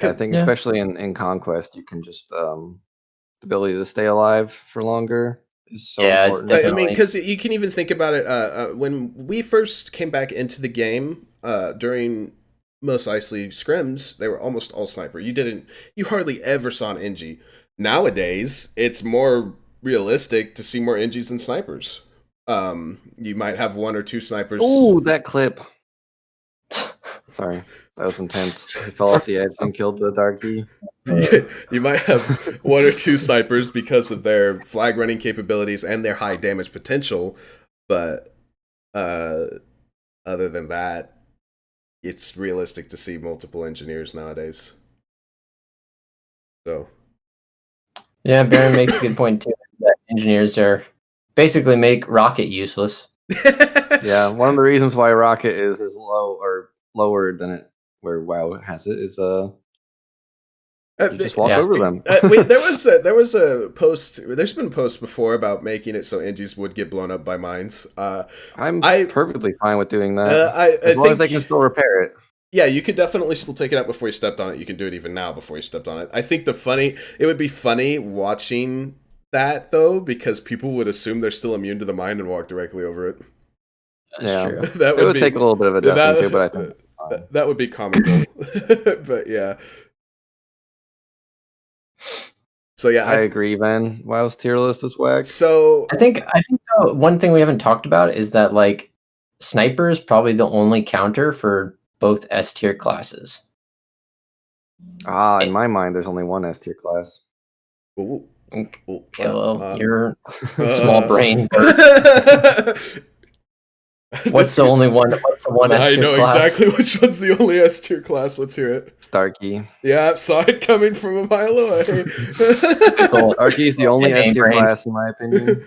I think especially in Conquest, you can just the ability to stay alive for longer is so important. I mean, because you can even think about it. When we first came back into the game during Mos Eisley scrims, they were almost all sniper. You hardly ever saw an NG. Nowadays, it's more realistic to see more NGs than snipers. You might have 1 or 2 snipers. Ooh, that clip. Sorry, that was intense. He fell off the edge and killed the Darkie. You might have 1 or 2 snipers because of their flag running capabilities and their high damage potential, but other than that, it's realistic to see multiple engineers nowadays. So yeah, Baron makes a good point too. That engineers are basically make Rocket useless. Yeah, one of the reasons why Rocket is low or lower than it where WoW has it is You just walk over them. There was a post. There's been posts before about making it so Engis would get blown up by mines. I'm I perfectly fine with doing that. I as long as think they can still repair it. yeah, you could definitely still take it out before you stepped on it. You can do it even now before you stepped on it. I think it would be funny watching that though, because people would assume they're still immune to the mine and walk directly over it. That's true. That It would take a little bit of adjusting too, but I think that would be comical. But yeah. So yeah, I agree, Ben. WoW's tier list is whack. So I think one thing we haven't talked about is that like sniper is probably the only counter for both S tier classes. In my mind, there's only one S tier class. Okay, well, you're small brain. What's the only one? What's the one S tier class? I know exactly which one's the only S tier class. Let's hear it. Starkey. Yeah, saw it coming from a mile away. Starkey's the only S tier class in my opinion.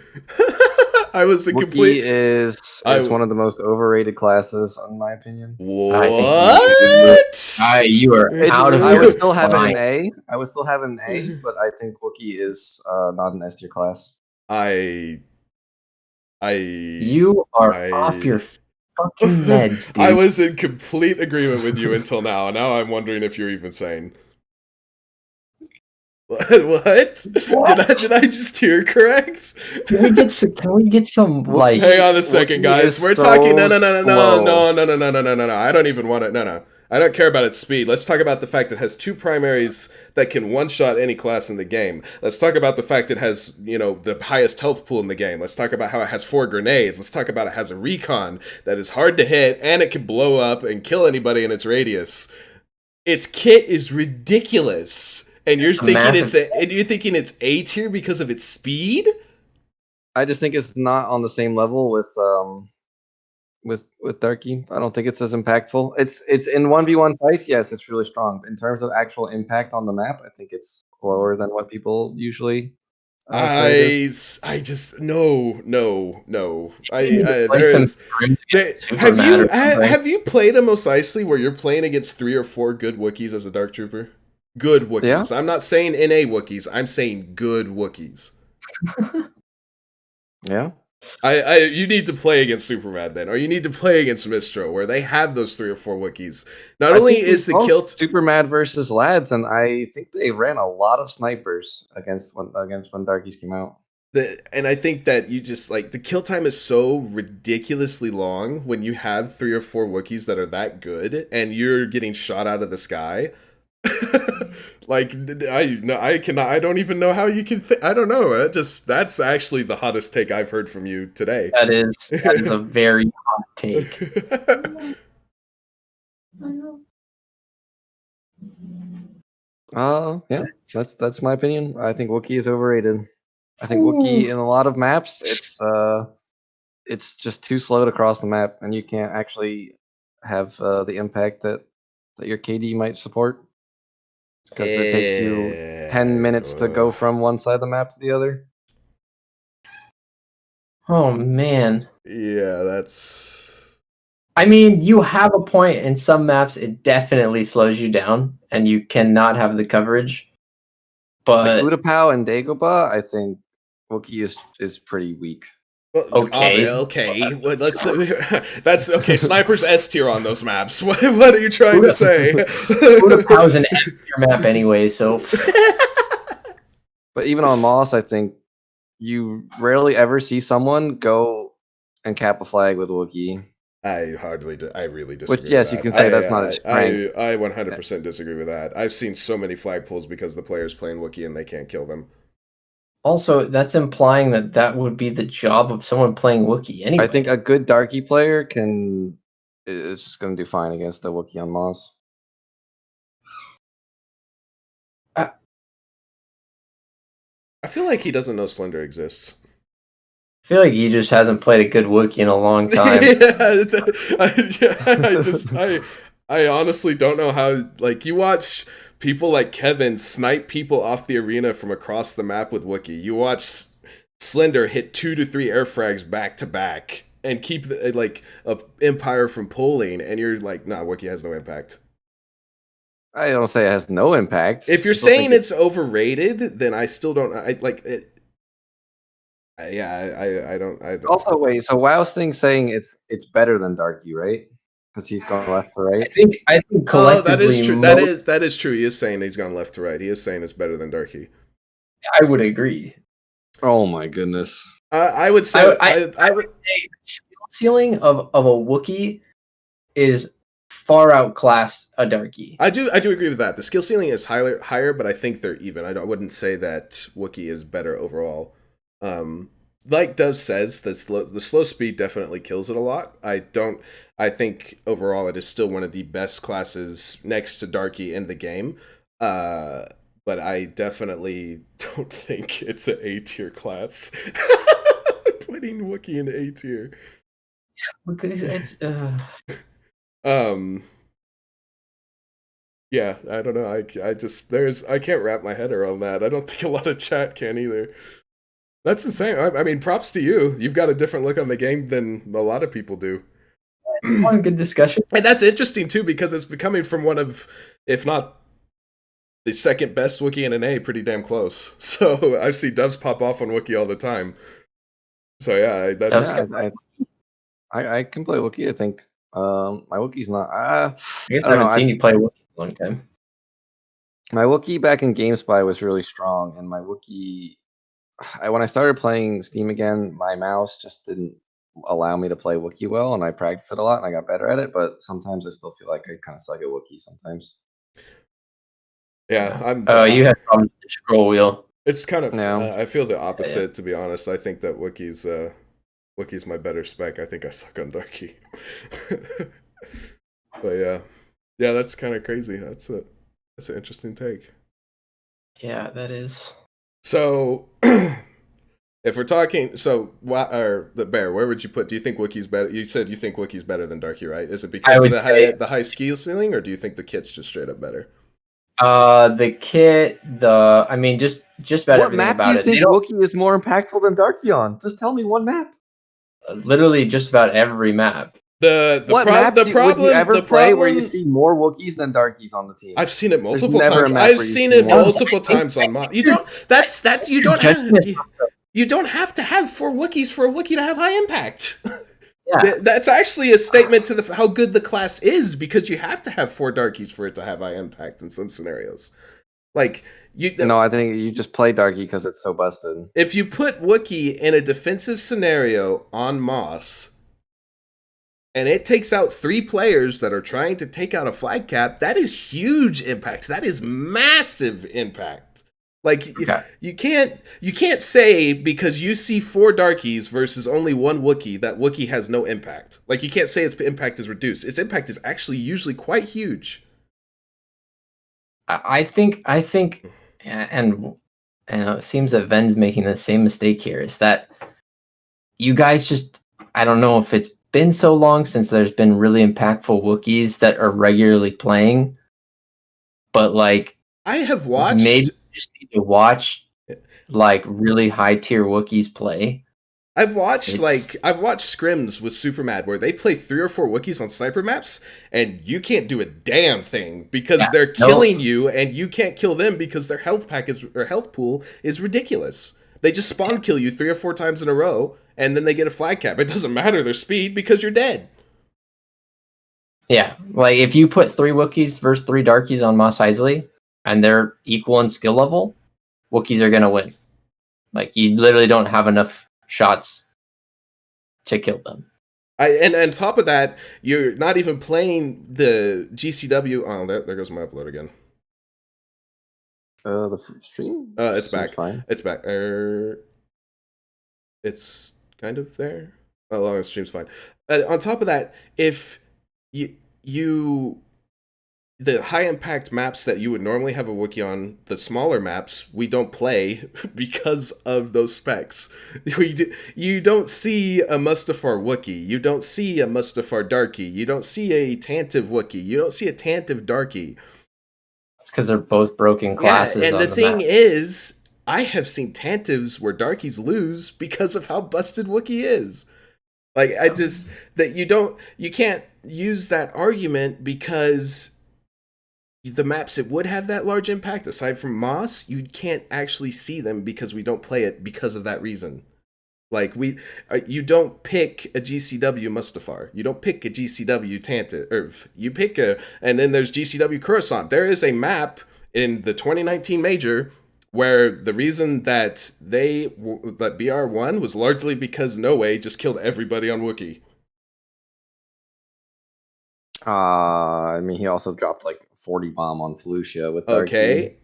I was a Wookiee complete. is one of the most overrated classes in my opinion. What? You are out of I your would still have mind. an A. I would still have an A, but I think Wookiee is not an S tier class. You are off your fucking meds, dude. I was in complete agreement with you until now. Now I'm wondering if you're even sane. What? Did I just hear correct? Can we get some like? Hang on a second, guys. We're talking. No. I don't even want it. No. I don't care about its speed. Let's talk about the fact it has 2 primaries that can one-shot any class in the game. Let's talk about the fact it has, the highest health pool in the game. Let's talk about how it has 4 grenades. Let's talk about it has a recon that is hard to hit and it can blow up and kill anybody in its radius. Its kit is ridiculous. And you're thinking it's A tier because of its speed? I just think it's not on the same level with Darky. I don't think it's as impactful. It's in 1v1 fights, yes, it's really strong. In terms of actual impact on the map, I think it's lower than what people usually say. I just no. Have you played a Mos Eisley where you're playing against 3 or 4 good Wookiees as a Dark Trooper? Good Wookiees. Yeah. I'm not saying NA Wookiees. I'm saying good Wookiees. Yeah. You need to play against Supermad then, or you need to play against Mistro, where they have those 3 or 4 Wookiees. Not only is the kill Supermad versus Lads, and I think they ran a lot of snipers against when Darkies came out. And I think that you just like the kill time is so ridiculously long when you have 3 or 4 Wookiees that are that good, and you're getting shot out of the sky. Like I don't even know how you can I don't know. That's actually the hottest take I've heard from you today. That is a very hot take. Yeah, that's my opinion. I think Wookiee is overrated. I think Wookiee in a lot of maps it's just too slow to cross the map, and you can't actually have the impact that your KD might support. Because it takes you 10 minutes to go from one side of the map to the other. Oh, man. Yeah, that's... I mean, you have a point. In some maps, it definitely slows you down, and you cannot have the coverage. But... Like Utapau and Dagobah, I think Wookiee is pretty weak. Well, okay. Well, that's okay. Sniper's S tier on those maps. What are you trying to say? Utapau's an S tier map anyway, so. But even on Moss, I think you rarely ever see someone go and cap a flag with Wookiee. I really disagree. Which, yes, with that. you can say that's not his strength. I 100% disagree with that. I've seen so many flag pulls because the player's playing Wookiee and they can't kill them. Also, that's implying that would be the job of someone playing Wookiee anyway. I think a good Darky player is just going to do fine against a Wookiee on Moss. I feel like he doesn't know Slender exists. I feel like he just hasn't played a good Wookiee in a long time. I honestly don't know how. Like, you watch people like Kevin snipe people off the arena from across the map with Wookiee. You watch Slender hit 2 to 3 air frags back to back and keep a Empire from pulling, and you're like, nah, Wookiee has no impact. I don't say it has no impact. If you're I still think saying it's overrated, then I still don't. I like it. Yeah, I don't. also wait. So WoW Sting's saying it's better than Darky, right? Because he's gone left to right. I think Oh, that is collectively, true. That is true. He is saying he's gone left to right. He is saying it's better than Darky. I would agree. Oh my goodness. I would say I would. say the skill ceiling of a Wookiee is far outclassed a Darky. I do agree with that. The skill ceiling is higher, but I think they're even. I wouldn't say that Wookiee is better overall. Like Dove says, the slow speed definitely kills it a lot. I think overall it is still one of the best classes next to Darky in the game. But I definitely don't think it's an A tier class. Putting Wookiee in A tier. Yeah, I don't know. I can't wrap my head around that. I don't think a lot of chat can either. That's insane. I mean, props to you. You've got a different look on the game than a lot of people do. One good discussion. And that's interesting too, because it's becoming from one of, if not the second best Wookiee in an A, pretty damn close. So I see dubs pop off on Wookiee all the time. So yeah, that's. Yeah, I can play Wookiee. I think my Wookiee's not. I guess I haven't seen you play Wookiee in a long time. My Wookiee back in GameSpy was really strong, and my Wookiee. When I started playing Steam again, my mouse just didn't allow me to play Wookiee well, and I practiced it a lot, and I got better at it. But sometimes I still feel like I kind of suck at Wookiee sometimes. Yeah, I'm. You had problems with the scroll wheel. It's kind of. No. I feel the opposite, to be honest. I think that Wookiee's my better spec. I think I suck on Darky. But yeah, that's kind of crazy. That's an interesting take. Yeah, that is. So, if we're talking, or the bear, where would you put? Do you think Wookiee's better? You said you think Wookiee's better than Darky, right? Is it because of the high skill ceiling, or do you think the kit's just straight up better? The kit, I mean, just about what everything map about do you think Wookiee is more impactful than Darky on? Just tell me one map. Literally, just about every map. What map would you ever play where you see more Wookiees than Darkies on the team? I've seen it multiple times. I've seen it multiple times on mod. You don't. You don't have to have 4 Wookiees for a Wookiee to have high impact. Yeah. That's actually a statement to how good the class is, because you have to have 4 Darkies for it to have high impact in some scenarios. Like No, I think you just play Darky because it's so busted. If you put Wookiee in a defensive scenario on Moss, and it takes out 3 players that are trying to take out a flag cap, that is huge impact. That is massive impact. Like, okay. you can't say because you see 4 Darkies versus only 1 Wookiee that Wookiee has no impact. Like, you can't say its impact is reduced. Its impact is actually usually quite huge. I think, and it seems that Ven's making the same mistake here, is that you guys just, I don't know if it's been so long since there's been really impactful Wookiees that are regularly playing, but like, I have watched. Maybe you just need to watch like really high tier Wookiees play. I've watched scrims with Supermad where they play 3 or 4 Wookiees on sniper maps, and you can't do a damn thing because they're killing you, and you can't kill them because their health pool is ridiculous. They just spawn kill you 3 or 4 times in a row, and then they get a flag cap. It doesn't matter their speed because you're dead. Yeah, like if you put 3 Wookiees versus 3 Darkies on Mos Eisley, and they're equal in skill level, Wookiees are gonna win. Like, you literally don't have enough shots to kill them. And on top of that, you're not even playing the GCW. Oh, there goes my upload again. The stream? It's back. Fine. It's back. It's kind of there. Oh, long as the stream's fine. On top of that, if the high impact maps that you would normally have a Wookiee on, the smaller maps, we don't play because of those specs. You don't see a Mustafar Wookiee. You don't see a Mustafar Darky. You don't see a Tantive Wookiee. You don't see a Tantive Darky. It's because they're both broken classes. Yeah, and the thing is, I have seen Tantives where Darkies lose because of how busted Wookiee is. Like, you can't use that argument because the maps that would have that large impact, aside from Moss, you can't actually see them because we don't play it because of that reason. Like you don't pick a GCW Mustafar, you don't pick a GCW Tanta, or you pick and then there's GCW Coruscant. There is a map in the 2019 Major where the reason that that BR won was largely because No Way just killed everybody on Wookiee. I mean, he also dropped like 40 bomb on Felucia with Darky. Okay,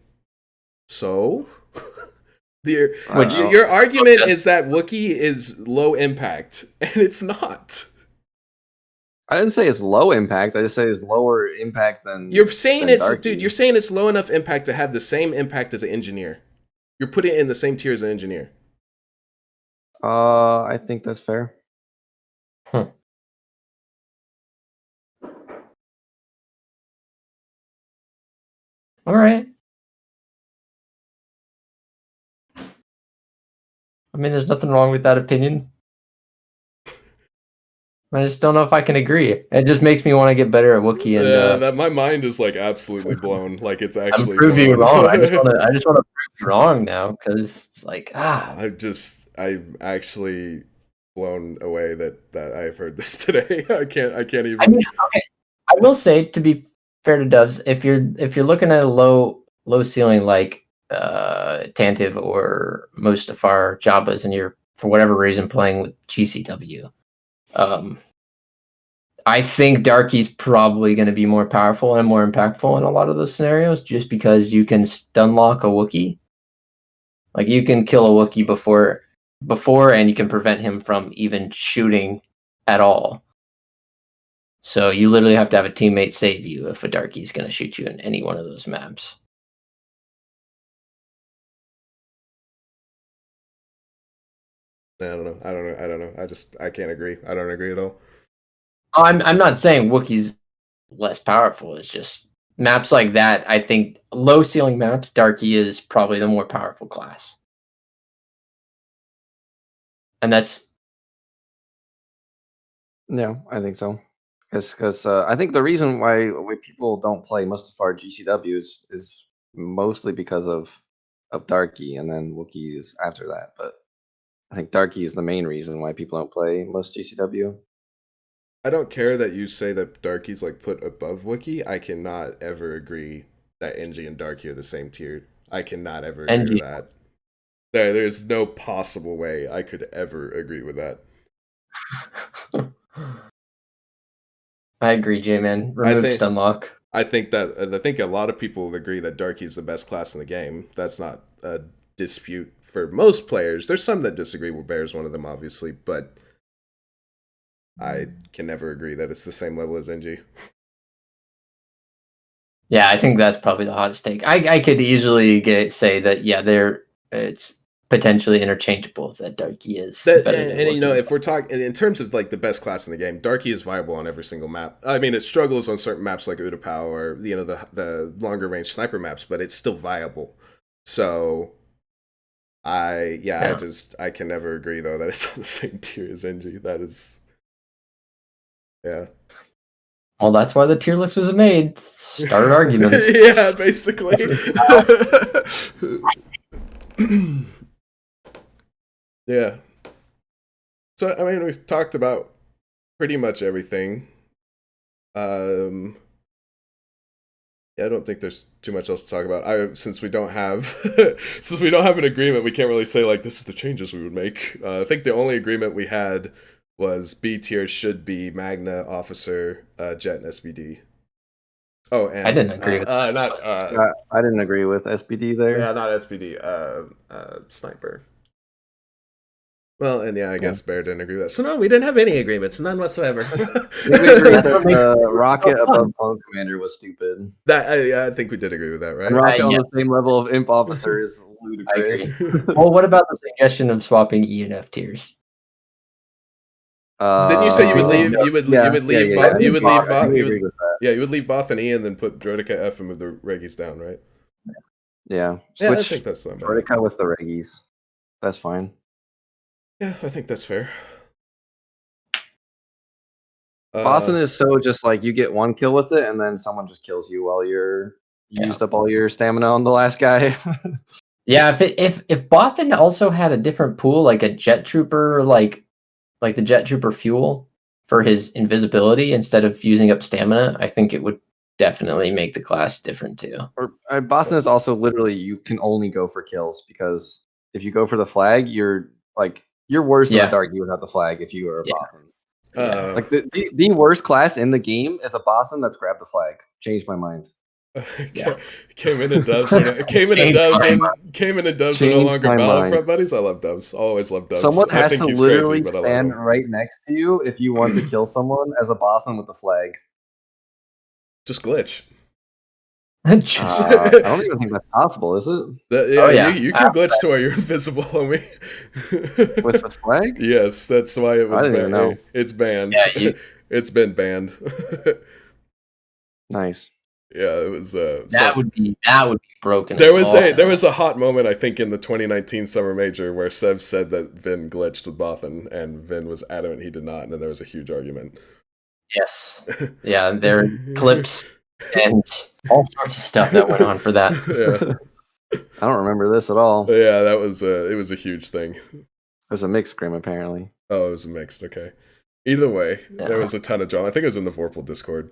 so your Which- your argument is that Wookiee is low impact, and it's not. I didn't say it's low impact. I just say it's lower impact than You're saying than it's Darky. dude. You're saying it's low enough impact to have the same impact as an engineer. You're putting it in the same tier as an engineer. I think that's fair. All right. I mean, there's nothing wrong with that opinion. I just don't know if I can agree. It just makes me want to get better at Wookiee, and That my mind is like absolutely blown. Like it's I'm actually proving you blown. wrong. I just want to prove you wrong now because it's like I'm actually blown away that I've heard this today. I can't even. I mean, okay. I will say, to be fair to Dubs, if you're looking at a low ceiling like Tantive or Mustafar Jabba's, and you're for whatever reason playing with GCW, I think Darky's probably going to be more powerful and more impactful in a lot of those scenarios, just because you can stun lock a Wookiee. Like you can kill a Wookiee before, and you can prevent him from even shooting at all. So you literally have to have a teammate save you if a Darkie's going to shoot you in any one of those maps. I don't know. I can't agree. I don't agree at all. I'm not saying Wookiee's less powerful. It's just maps like that. I think low ceiling maps, Darky is probably the more powerful class, and that's Yeah, I think so. Because I think the reason why people don't play Mustafar GCW is mostly because of Darky, and then Wookiee is after that. But I think Darky is the main reason why people don't play most GCW. I don't care that you say that Darky's like put above Wookiee. I cannot ever agree that NG and Darky are the same tier. I cannot ever agree NG. with that. There's no possible way I could ever agree with that. I agree, J-Man. Remove Stunlock. I think a lot of people will agree that Darky's the best class in the game. That's not a dispute for most players. There's some that disagree. Bear's one of them, obviously, but I can never agree that it's the same level as NG. Yeah, I think that's probably the hottest take. I could easily say that it's potentially interchangeable that Darky is better than and you know, Wookiee. if we're talking in terms of like the best class in the game, Darky is viable on every single map. I mean, it struggles on certain maps like Utapau or the longer range sniper maps, but it's still viable. So I can never agree though that it's on the same tier as NG. That is, yeah. Well, that's why the tier list was made. Start arguments. Yeah, basically. Yeah. So I mean, we've talked about pretty much everything. Yeah, I don't think there's too much else to talk about. Since we don't have an agreement, we can't really say like this is the changes we would make. I think the only agreement we had was B tier should be Magna, Officer, Jet, and SBD. Oh, and I didn't agree with that. I didn't agree with SBD there. Yeah, not SBD. Sniper. Well, and yeah, I guess Bear didn't agree with that. So no, we didn't have any agreements, none whatsoever. We agreed that Rocket above Clone Commander was stupid. I think we did agree with that, right? And Rocket on yes. the same level of Imp Officer is ludicrous. Well, what about the suggestion of swapping E and F tiers? Didn't you say you would leave? You would leave Both. You would leave Both. You would leave Both and E, and then put Droideka F and move the Reggies down, right? Yeah, Yeah, I switch think that's not bad. Droideka with the Reggies. That's fine. Yeah, I think that's fair. Boston is so just like you get one kill with it, and then someone just kills you while you're You used up all your stamina on the last guy. Yeah, if Bothan also had a different pool, like a jet trooper, like the jet trooper fuel for his invisibility instead of using up stamina, I think it would definitely make the class different too. Or Boston is also literally you can only go for kills because if you go for the flag, you're worse than Yeah. a Darky without the flag if you are a Yeah. Boston. Yeah. Like the worst class in the game is a Boston that's grabbed the flag. Changed my mind. Yeah. Came in and doves are no, came in and doves are no Changed longer my Battlefront mind. buddies. I love doves. Always love doves. Someone I has think to he's crazy, literally but I love stand him. right next to you if you want to kill someone as a Boston with the flag. Just glitch. I don't even think that's possible, is it? Yeah. You can glitch to where you're invisible, homie. With the flag? Yes, that's why it was I didn't even know. It's banned. Yeah, It's been banned. Nice. Yeah, it was. that would be broken. There was a hot moment, I think, in the 2019 Summer Major where Sev said that Vin glitched with Bothan, and Vin was adamant he did not, and then there was a huge argument. Yes. Yeah, there are clips and all sorts of stuff that went on for that. Yeah. I don't remember this at all. It Yeah, that was it was a huge thing. was a mixed scrim, apparently. Oh, it was mixed. Okay. Either way, Yeah. there was a ton of drama. I think it was in the Vorpal Discord.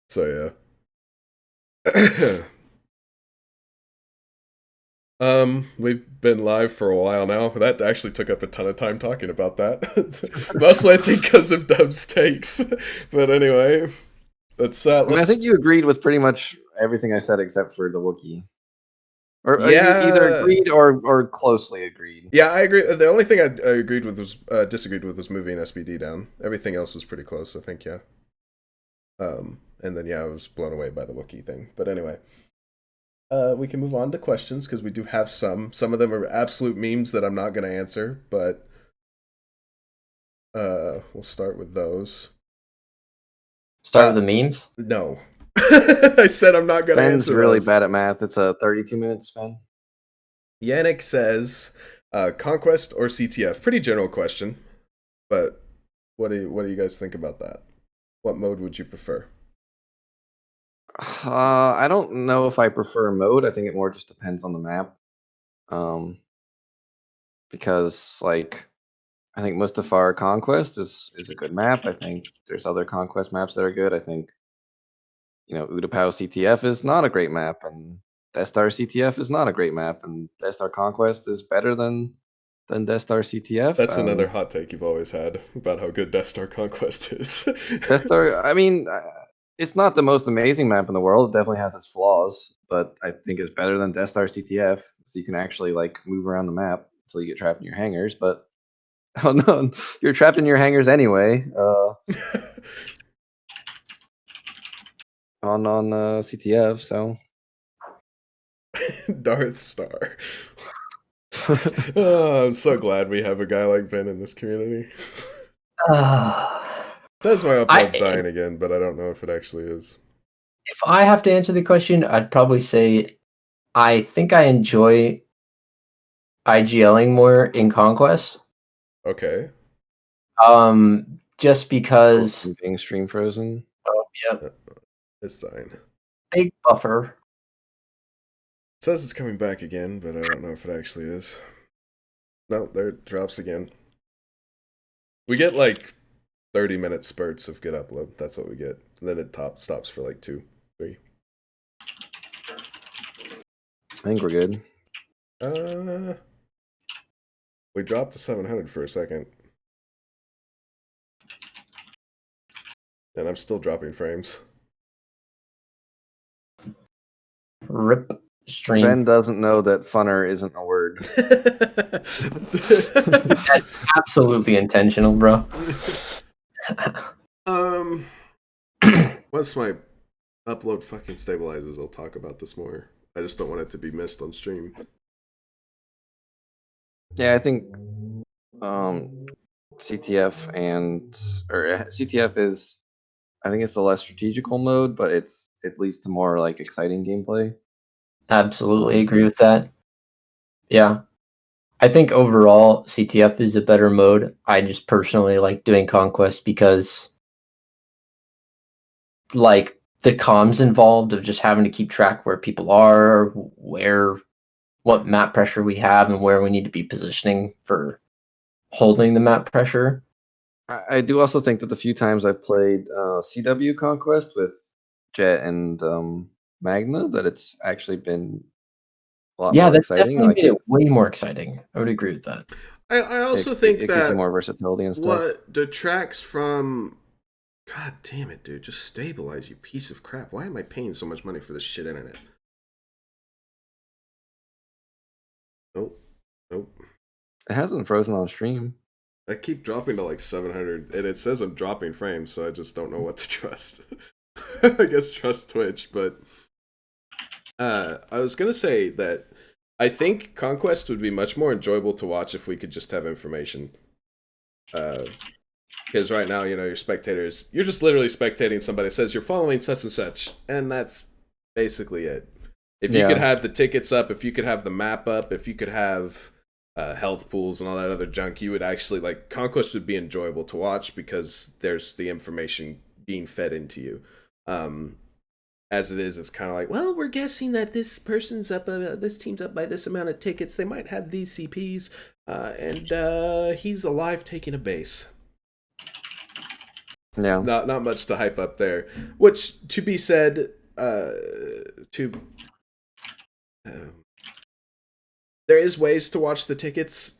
So yeah. We've been live for a while now. That actually took up a ton of time talking about that. Mostly, I think, because of Dub's takes. But anyway, let's. I think you agreed with pretty much everything I said except for the Wookiee. Or Yeah. you either agreed or closely agreed. Yeah, I agree. The only thing I agreed with was disagreed with was moving SBD down. Everything else was pretty close, I think. Yeah. And then I was blown away by the Wookiee thing. But anyway. We can move on to questions because we do have some. Some of them are absolute memes that I'm not going to answer, but we'll start with those. Start with the memes? No. I said I'm not going to answer really those. bad at math. It's a 32-minute span. Yannick says, Conquest or CTF? Pretty general question, but what do you guys think about that? What mode would you prefer? I don't know if I prefer mode. I think it more just depends on the map. Because I think Mustafar Conquest is a good map. I think there's other Conquest maps that are good. I think Utapau CTF is not a great map, and Death Star CTF is not a great map, and Death Star Conquest is better than Death Star CTF. That's another hot take you've always had about how good Death Star Conquest is. Death Star, I mean, it's not the most amazing map in the world. It definitely has its flaws, but I think it's better than Death Star CTF, so you can actually move around the map until you get trapped in your hangars. But oh no, you're trapped in your hangars anyway. On CTF, so Darth Star. Oh, I'm so glad we have a guy like Ben in this community. Says my upload's dying again, but I don't know if it actually is. If I have to answer the question, I'd probably say I think I enjoy IGLing more in Conquest. Okay. Just because being stream frozen. Oh, yep. It's dying. Big buffer. It says it's coming back again, but I don't know if it actually is. No, there it drops again. We get 30-minute spurts of good upload. That's what we get. And then it stops for 2, 3. I think we're good. We dropped to 700 for a second. And I'm still dropping frames. Rip stream. Ben doesn't know that funner isn't a word. That's absolutely intentional, bro. Once my upload fucking stabilizes, I'll talk about this more. I just don't want it to be missed on stream. Yeah, I think CTF is, I think it's the less strategical mode, but it leads to more exciting gameplay. Absolutely agree with that. Yeah. I think overall CTF is a better mode. I just personally like doing Conquest because the comms involved of just having to keep track where people are, what map pressure we have, and where we need to be positioning for holding the map pressure. I do also think that the few times I've played CW Conquest with Jet and Magna, that it's actually been a lot Yeah, more that's exciting. definitely Like made it way more exciting. I would agree with that. I also think it gives you that more versatility and stuff. what detracts from, God damn it, dude, just stabilize, you piece of crap. Why am I paying so much money for this shit internet? Nope. It hasn't frozen on stream. I keep dropping to like 700, and it says I'm dropping frames, so I just don't know what to trust. I guess trust Twitch, but I was gonna say that I think Conquest would be much more enjoyable to watch if we could just have information. Because right now, your spectators, you're just literally spectating somebody says you're following such and such, and that's basically it. If you could have the tickets up, if you could have the map up, if you could have health pools and all that other junk, you would actually, like, Conquest would be enjoyable to watch because there's the information being fed into you. As it is, it's kind of like, well, we're guessing that this person's up, this team's up by this amount of tickets. They might have these CPs, and he's alive taking a base. Yeah. Not much to hype up there. Which, to be said, there is ways to watch the tickets.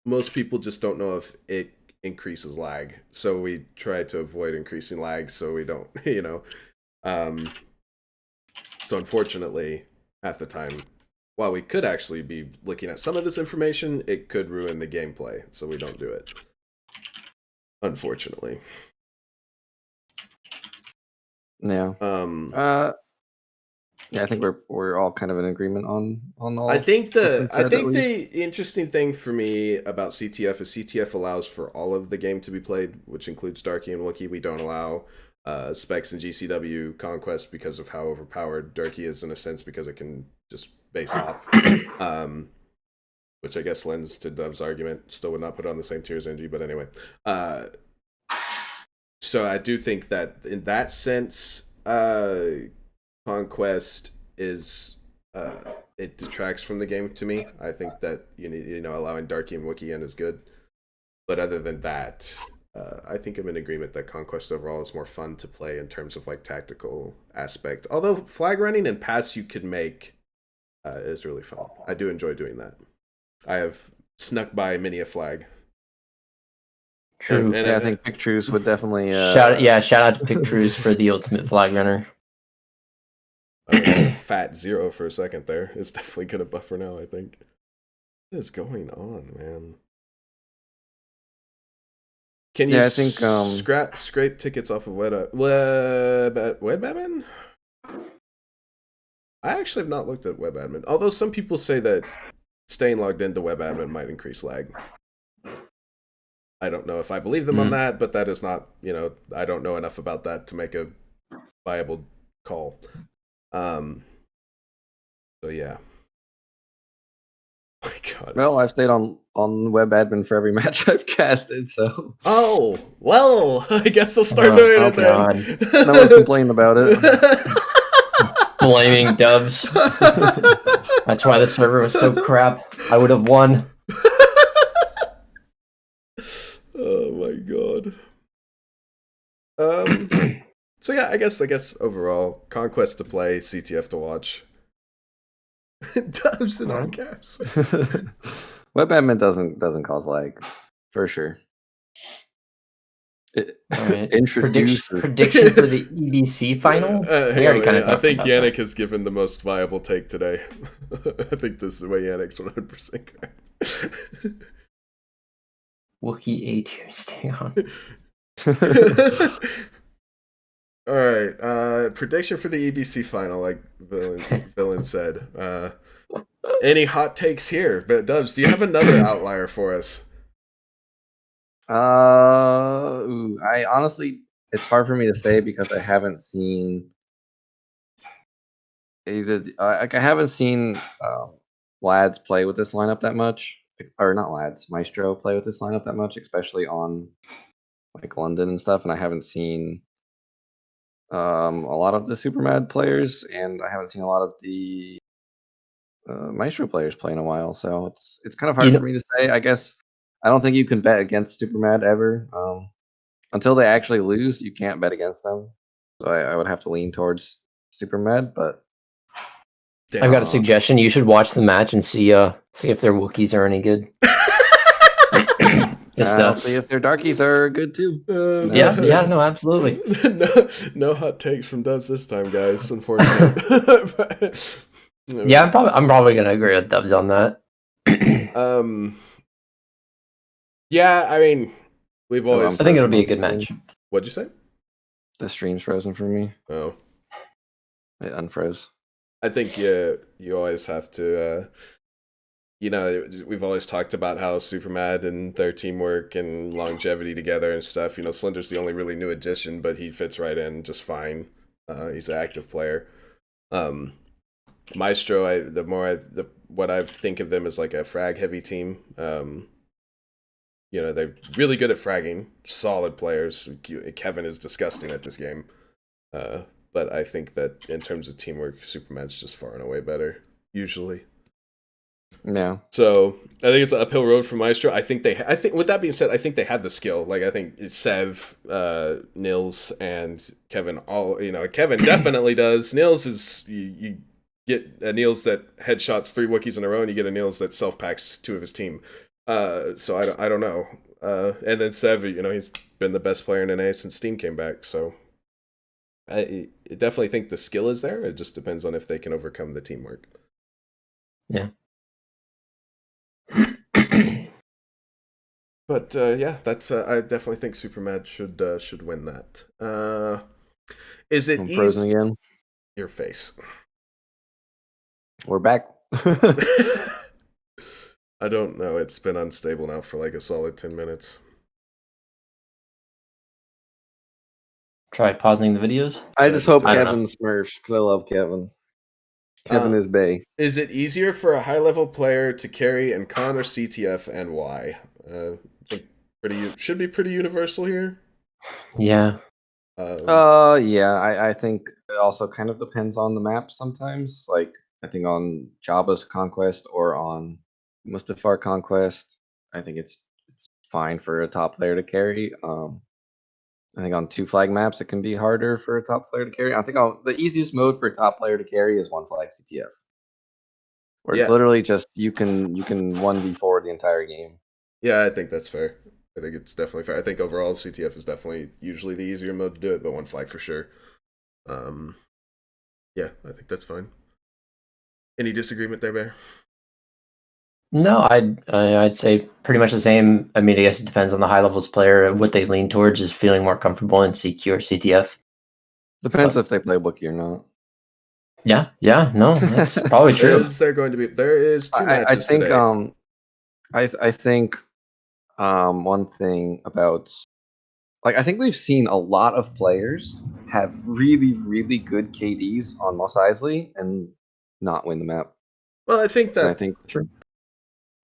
Most people just don't know if it increases lag, so we try to avoid increasing lag so we don't, so unfortunately, half the time, while we could actually be looking at some of this information, it could ruin the gameplay, so we don't do it. Unfortunately. Yeah. Yeah, I think we're all kind of in agreement on all. I think that's been said, at least. the interesting thing for me about CTF is CTF allows for all of the game to be played, which includes Darky and Wookiee. We don't allow Specs and GCW Conquest because of how overpowered Darky is, in a sense, because it can just base up. Which I guess lends to Dove's argument. Still would not put it on the same tier as NG, but anyway. So I do think that in that sense, Conquest is it detracts from the game to me. I think that allowing Darky and Wookiee in is good, but other than that, I think I'm in agreement that Conquest overall is more fun to play in terms of like tactical aspect. Although flag running and pass you could make is really fun. I do enjoy doing that. I have snuck by many a flag. True. And I think Pictrues would definitely shout out to Pictrues for the ultimate flag runner. I went to a fat 0 for a second there. It's definitely gonna buffer now, I think. What is going on, man? Can you I think scrape tickets off of WebAdmin? I actually have not looked at WebAdmin, although some people say that staying logged into WebAdmin might increase lag. I don't know if I believe them on that, but that is not, I don't know enough about that to make a viable call. So yeah. Oh my God. Well, I've stayed on WebAdmin for every match I've casted, so. Oh, well, I guess I'll start doing it then. No one's complaining about it. Blaming Dubs. That's why the server was so crap. I would have won. Oh my God. So yeah, I guess overall, Conquest to play, CTF to watch. Dubs in all caps. WebAdmin doesn't cause lag, for sure. Right. Prediction for the EBC final. I think Yannick has given the most viable take today. I think this is the way Yannick's 100% correct. Wookiee A tier, stay on. All right, prediction for the EBC final, like Villain said. Any hot takes here? But Dubs, do you have another outlier for us? I honestly, it's hard for me to say because I haven't seen I haven't seen lads play with this lineup that much, or not lads, Maestro play with this lineup that much, especially on like London and stuff, and I haven't seen a lot of the Super Mad players, and I haven't seen a lot of the Maestro players play in a while. So it's kind of hard for me to say. I guess I don't think you can bet against Super Mad ever. Until they actually lose, you can't bet against them. So I would have to lean towards Super Mad, but I've got a suggestion. You should watch the match and see if their Wookiees are any good. I'll see if their darkies are good too. Yeah, no, absolutely. no hot takes from Dubs this time, guys. Unfortunately. Yeah, I'm probably gonna agree with Dubs on that. Yeah, I mean, we've always. I think it'll be a good match. What'd you say? The stream's frozen for me. Oh, it unfroze. I think you always have to. We've always talked about how Supermad and their teamwork and longevity together and stuff. Slender's the only really new addition, but he fits right in just fine. He's an active player. Maestro, what I think of them as like a frag heavy team. They're really good at fragging, solid players. Kevin is disgusting at this game. But I think that in terms of teamwork, Superman's just far and away better, usually. Yeah. So I think it's an uphill road for Maestro. I think with that being said, I think they have the skill. Like I think it's Sev, Nils, and Kevin all Kevin definitely does. Nils is you get a Nils that headshots 3 Wookiees in a row, and you get a Nils that self-packs 2 of his team. So I don't know. And then Sev, he's been the best player in NA since Steam came back. So I definitely think the skill is there. It just depends on if they can overcome the teamwork. Yeah. But yeah, that's I definitely think Supermad should win that. Is it frozen again? Your face. We're back. I don't know. It's been unstable now for like a solid 10 minutes. Try pausing the videos. I just hope Kevin smurfs because I love Kevin. Kevin is bae. Is it easier for a high-level player to carry in con or CTF, and why? Should be pretty universal here. Yeah. Yeah. I think it also kind of depends on the map sometimes. Like I think on Jabba's Conquest or on Mustafar Conquest, I think it's fine for a top player to carry. I think on 2 flag maps it can be harder for a top player to carry. I think the easiest mode for a top player to carry is 1 flag CTF, where it's literally just you can 1v4 the entire game. Yeah, I think that's fair. I think it's definitely fair. I think overall CTF is definitely usually the easier mode to do it, but 1 flag for sure. Yeah, I think that's fine. Any disagreement there, Bear? No, I'd say pretty much the same. I mean, I guess it depends on the high levels player. What they lean towards is feeling more comfortable in CQ or CTF. Depends if they play Wookiee or not. Yeah, no, that's probably true. There is 2 matches today. I think one thing about I think we've seen a lot of players have really, really good KDs on Mos Eisley and not win the map. Well, I think true.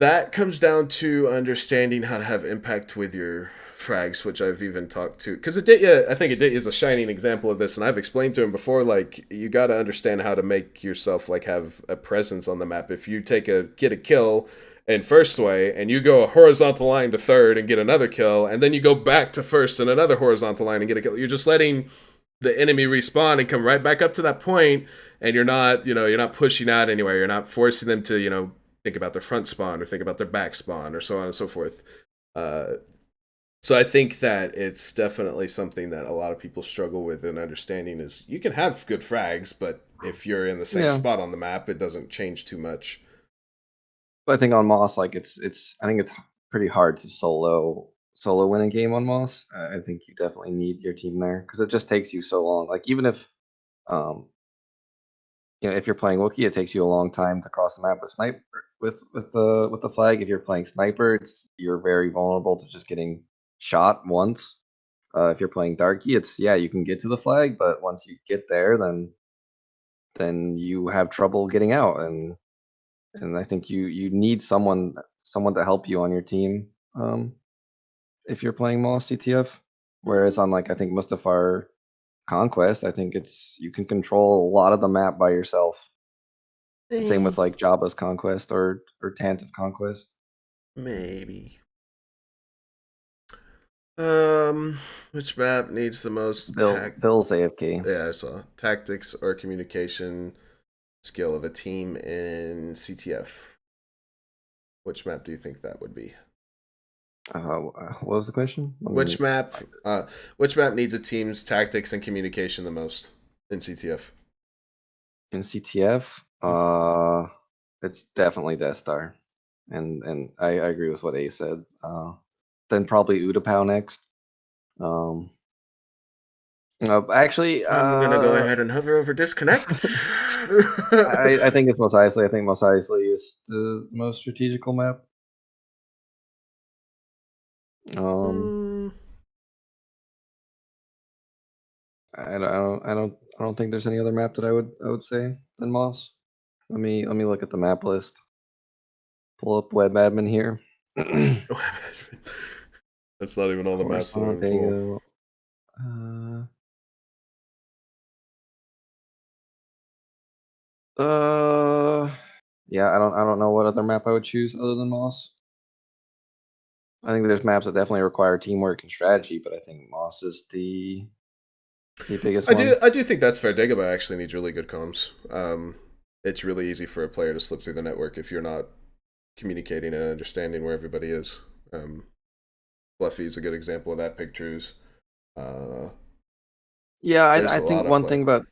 That comes down to understanding how to have impact with your frags, which I've even talked to. Because I think Aditya is a shining example of this, and I've explained to him before, you got to understand how to make yourself, have a presence on the map. If you get a kill in first way, and you go a horizontal line to third and get another kill, and then you go back to first and another horizontal line and get a kill, you're just letting the enemy respawn and come right back up to that point, and you're not pushing out anywhere. You're not forcing them to, think about their front spawn or think about their back spawn or so on and so forth. So I think that it's definitely something that a lot of people struggle with in understanding is you can have good frags, but if you're in the same spot on the map, it doesn't change too much. But I think on Moss, I think it's pretty hard to solo win a game on Moss. I think you definitely need your team there because it just takes you so long. Even if if you're playing Wookiee, it takes you a long time to cross the map with sniper with the flag. If you're playing sniper, you're very vulnerable to just getting shot once. If you're playing Darky, you can get to the flag, but once you get there, then you have trouble getting out, and I think you need someone to help you on your team if you're playing Moss CTF. Whereas on I think Mustafar Conquest, I think you can control a lot of the map by yourself. Same Eh, with like Jabba's Conquest or Tantive Conquest. maybe. Which map needs the most Bill's AFK. Yeah, I saw tactics or communication skill of a team in CTF. Which map do you think that would be? What was the question? Let Which me map? find it. Which map needs a team's tactics and communication the most in CTF? In CTF, it's definitely Death Star, and I agree with what A said. Then probably Utapau next. Um, actually, I'm gonna go ahead and hover over disconnect. I think it's Mos Eisley. I think Mos Eisley is the most strategical map. Um, Mm, I don't think there's any other map that I would say than Moss. Let me look at the map list. Pull up web admin here. That's not even all the maps that are Coruscant, in full. Dago. Uh, uh, yeah, I don't know what other map I would choose other than Moss. I think there's maps that definitely require teamwork and strategy, but I think Moss is the biggest one. I do think that's fair. Dagobah actually needs really good comms. It's really easy for a player to slip through the network if you're not communicating and understanding where everybody is. Fluffy's a good example of that. Pictures. Uh, Yeah, there's I a lot think of one play. thing about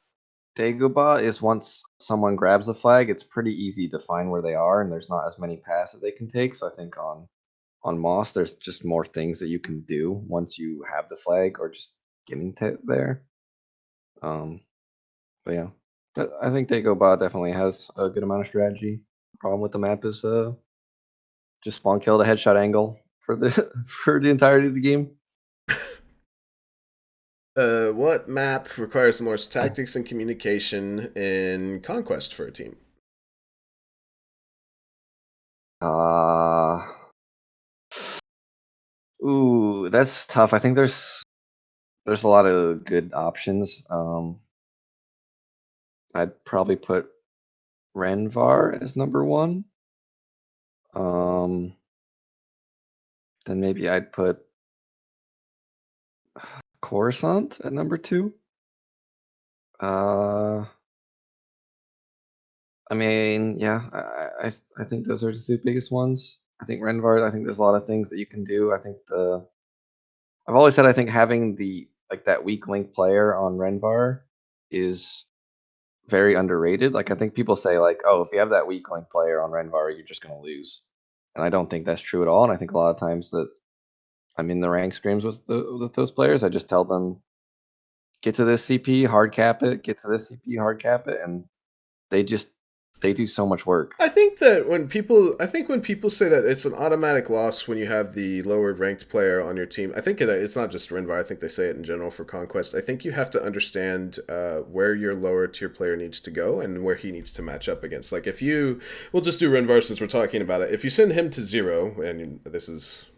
Dagobah is once someone grabs the flag, it's pretty easy to find where they are, and there's not as many passes they can take. So I think on Moss, there's just more things that you can do once you have the flag or just getting to there. Um, but yeah, but I think Dagobah definitely has a good amount of strategy. Problem with the map is just spawn kill the headshot angle for the for the entirety of the game. What map requires the most tactics and communication in Conquest for a team? Uh ooh, that's tough. I think there's a lot of good options. I'd probably put Renvar as number one. Um, then maybe I'd put Coruscant at number two. Uh, I mean, yeah, I think those are the two biggest ones. I think Renvar. I think there's a lot of things that you can do. I think I've always said I think having the like that weak link player on Renvar is very underrated. Like I think people say like, oh, if you have that weak link player on Renvar, you're just gonna lose. And I don't think that's true at all. And I think a lot of times that I'm in the rank scrims with those players, I just tell them get to this CP, hard cap it, get to this CP, hard cap it, and they just they do so much work. I think when people say that it's an automatic loss when you have the lower ranked player on your team, I think it's not just Renvar. I think they say it in general for Conquest. I think you have to understand where your lower tier player needs to go and where he needs to match up against. Like if you, we'll just do Renvar since we're talking about it. If you send him to 0, and this is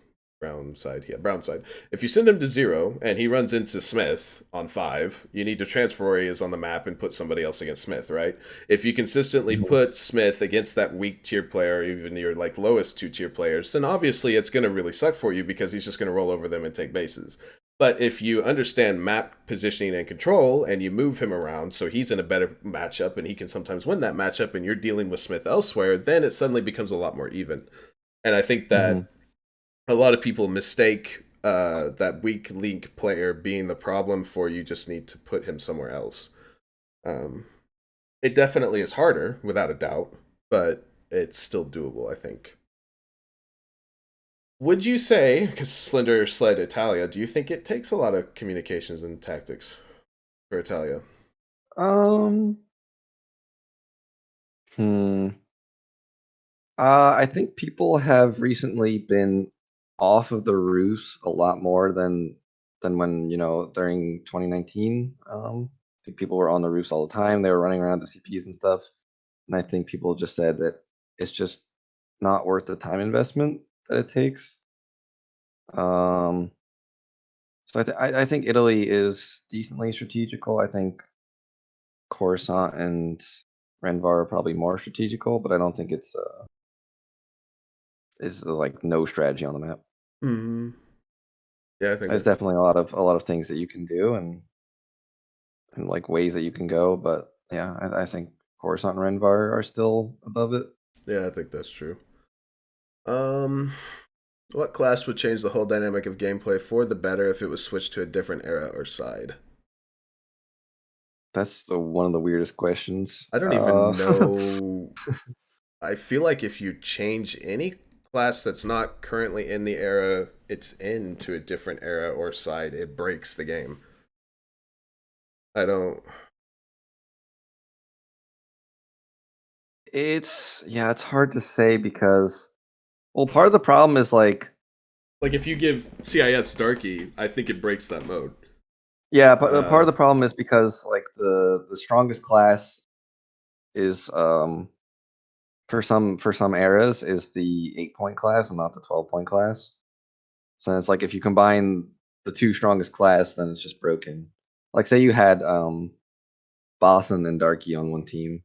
brown side, yeah, brown side. If you send him to 0 and he runs into Smith on 5, you need to transfer where he is on the map and put somebody else against Smith, right? If you consistently Mhm. put Smith against that weak tier player, even your like lowest 2 tier players, then obviously it's going to really suck for you because he's just going to roll over them and take bases. But if you understand map positioning and control and you move him around so he's in a better matchup and he can sometimes win that matchup and you're dealing with Smith elsewhere, then it suddenly becomes a lot more even. And I think Mhm. that a lot of people mistake that weak link player being the problem for you just need to put him somewhere else. Um, it definitely is harder, without a doubt, but it's still doable, I think. Would you say, because Slender sled Italia, do you think it takes a lot of communications and tactics for Italia? Um. Hmm. I think people have recently been off of the roofs a lot more than when during 2019. I think people were on the roofs all the time. They were running around the CPs and stuff, and I think people just said that it's just not worth the time investment that it takes. Um, So I think Italy is decently strategical. I think Coruscant and Renvar are probably more strategical, but I don't think it's like no strategy on the map. Hmm. Yeah, I think There's that. definitely a lot of things that you can do and like ways that you can go, but yeah, I think Coruscant and Renvar are still above it. Yeah, I think that's true. Um, what class would change the whole dynamic of gameplay for the better if it was switched to a different era or side? That's one of the weirdest questions. I don't even know. I feel like if you change any class that's not currently in the era it's in to a different era or side, it breaks the game. I don't. It's hard to say because well, part of the problem is like Like if you give CIS Darky, I think it breaks that mode. yeah, but part Uh, of the problem is because like the strongest class is for some eras is the 8-point class and not the 12-point class. So it's like if you combine the two strongest class, then it's just broken. Like say you had Bothan and Darky on one team.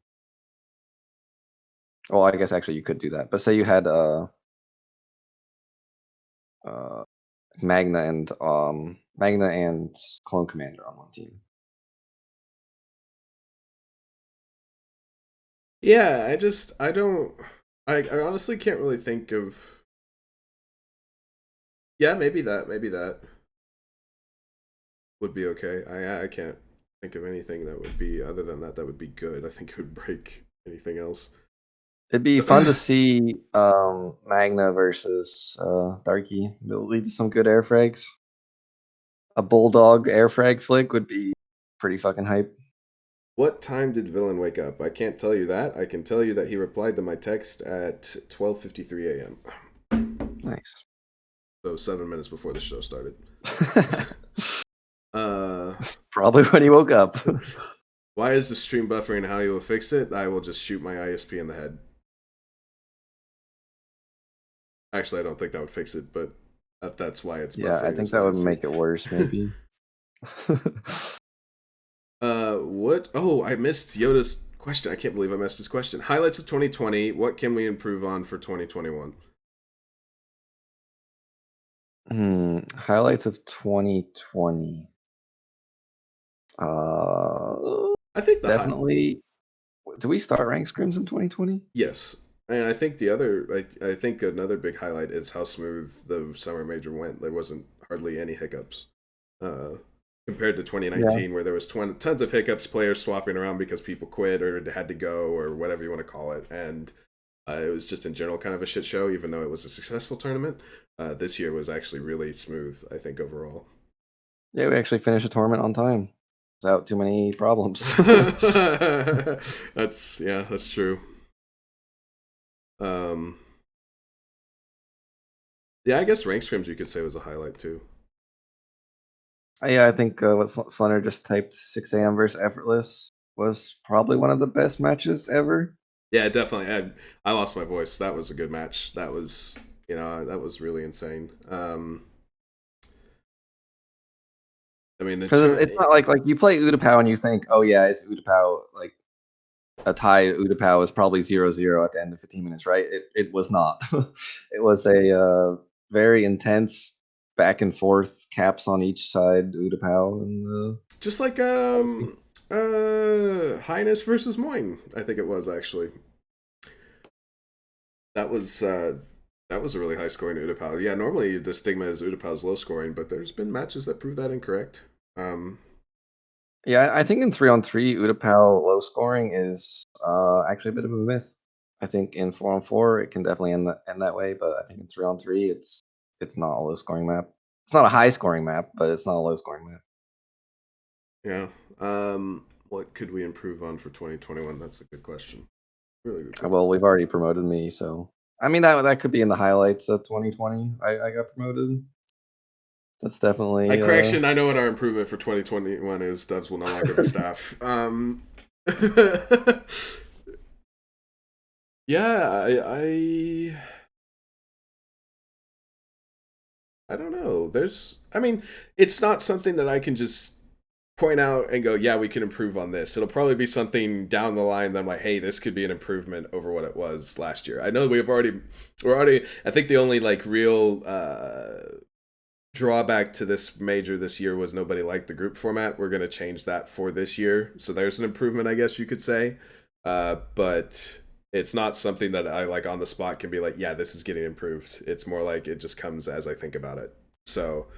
Well, I guess actually you could do that. But say you had uh Magna and Clone Commander on one team. yeah, I don't. I honestly can't really think of. Yeah, maybe that would be okay. I can't think of anything that would be other than that would be good. I think it would break anything else. It'd be fun to see Magna versus Darky. It'll lead to some good air frags. A Bulldog air frag flick would be pretty fucking hype. What time did Villain wake up? I can't tell you that. I can tell you that he replied to my text at 12:53 a.m. Nice. So 7 minutes before the show started. Uh, Probably when he woke up. why is the stream buffering? How you will fix it? I will just shoot my ISP in the head. Actually, I don't think that would fix it, but that's why it's Yeah, buffering. I think Is my that would ISP. make it worse, maybe. What? Oh, I missed Yoda's question. I can't believe I missed his question. Highlights of 2020. What can we improve on for 2021? Highlights of 2020. I think the high. Definitely. Do we start rank scrims in 2020? Yes, and I think the other, I think another big highlight is how smooth the summer major went. There wasn't hardly any hiccups, uh, compared to Yeah. 2019, where there was tons of hiccups, players swapping around because people quit or had to go or whatever you want to call it, and it was just in general kind of a shit show. Even though it was a successful tournament, this year was actually really smooth. I think overall. Yeah, we actually finished the tournament on time without too many problems. That's true. Um, yeah, I guess rank scrims you could say was a highlight too. Yeah, I think what Slender just typed 6 a.m. versus Effortless was probably one of the best matches ever. Yeah, definitely. I lost my voice. That was a good match. That was, that was really insane. I mean, Because it's not like you play Utapau and you think, oh yeah, it's Utapau. Like a tie Utapau is probably 0-0 at the end of 15 minutes, right? It was not. It was a very intense back and forth caps on each side Utapau and just like Highness versus Moyne. I think it was actually. That was a really high scoring Utapau. Yeah, normally the stigma is Utapau's low scoring, but there's been matches that prove that incorrect. yeah, I think in 3-on-3 Utapau low scoring is actually a bit of a myth. I think in 4-on-4 it can definitely end that way, but I think in 3-on-3 it's not a low scoring map. It's not a high scoring map, but it's not a low scoring map. Yeah. What could we improve on for 2021? That's a good question. Really good question. Well, we've already promoted me, so I mean that could be in the highlights of 2020. I got promoted. That's definitely Correction, I know what our improvement for 2021 is. Dubs will no longer be staff. Yeah, I don't know. I mean, it's not something that I can just point out and go, yeah, we can improve on this. It'll probably be something down the line that I'm like, hey, this could be an improvement over what it was last year. I know I think the only like real drawback to this major this year was nobody liked the group format. We're going to change that for this year. So there's an improvement, I guess you could say. But it's not something that I like on the spot can be like, yeah, this is getting improved. It's more like it just comes as I think about it. So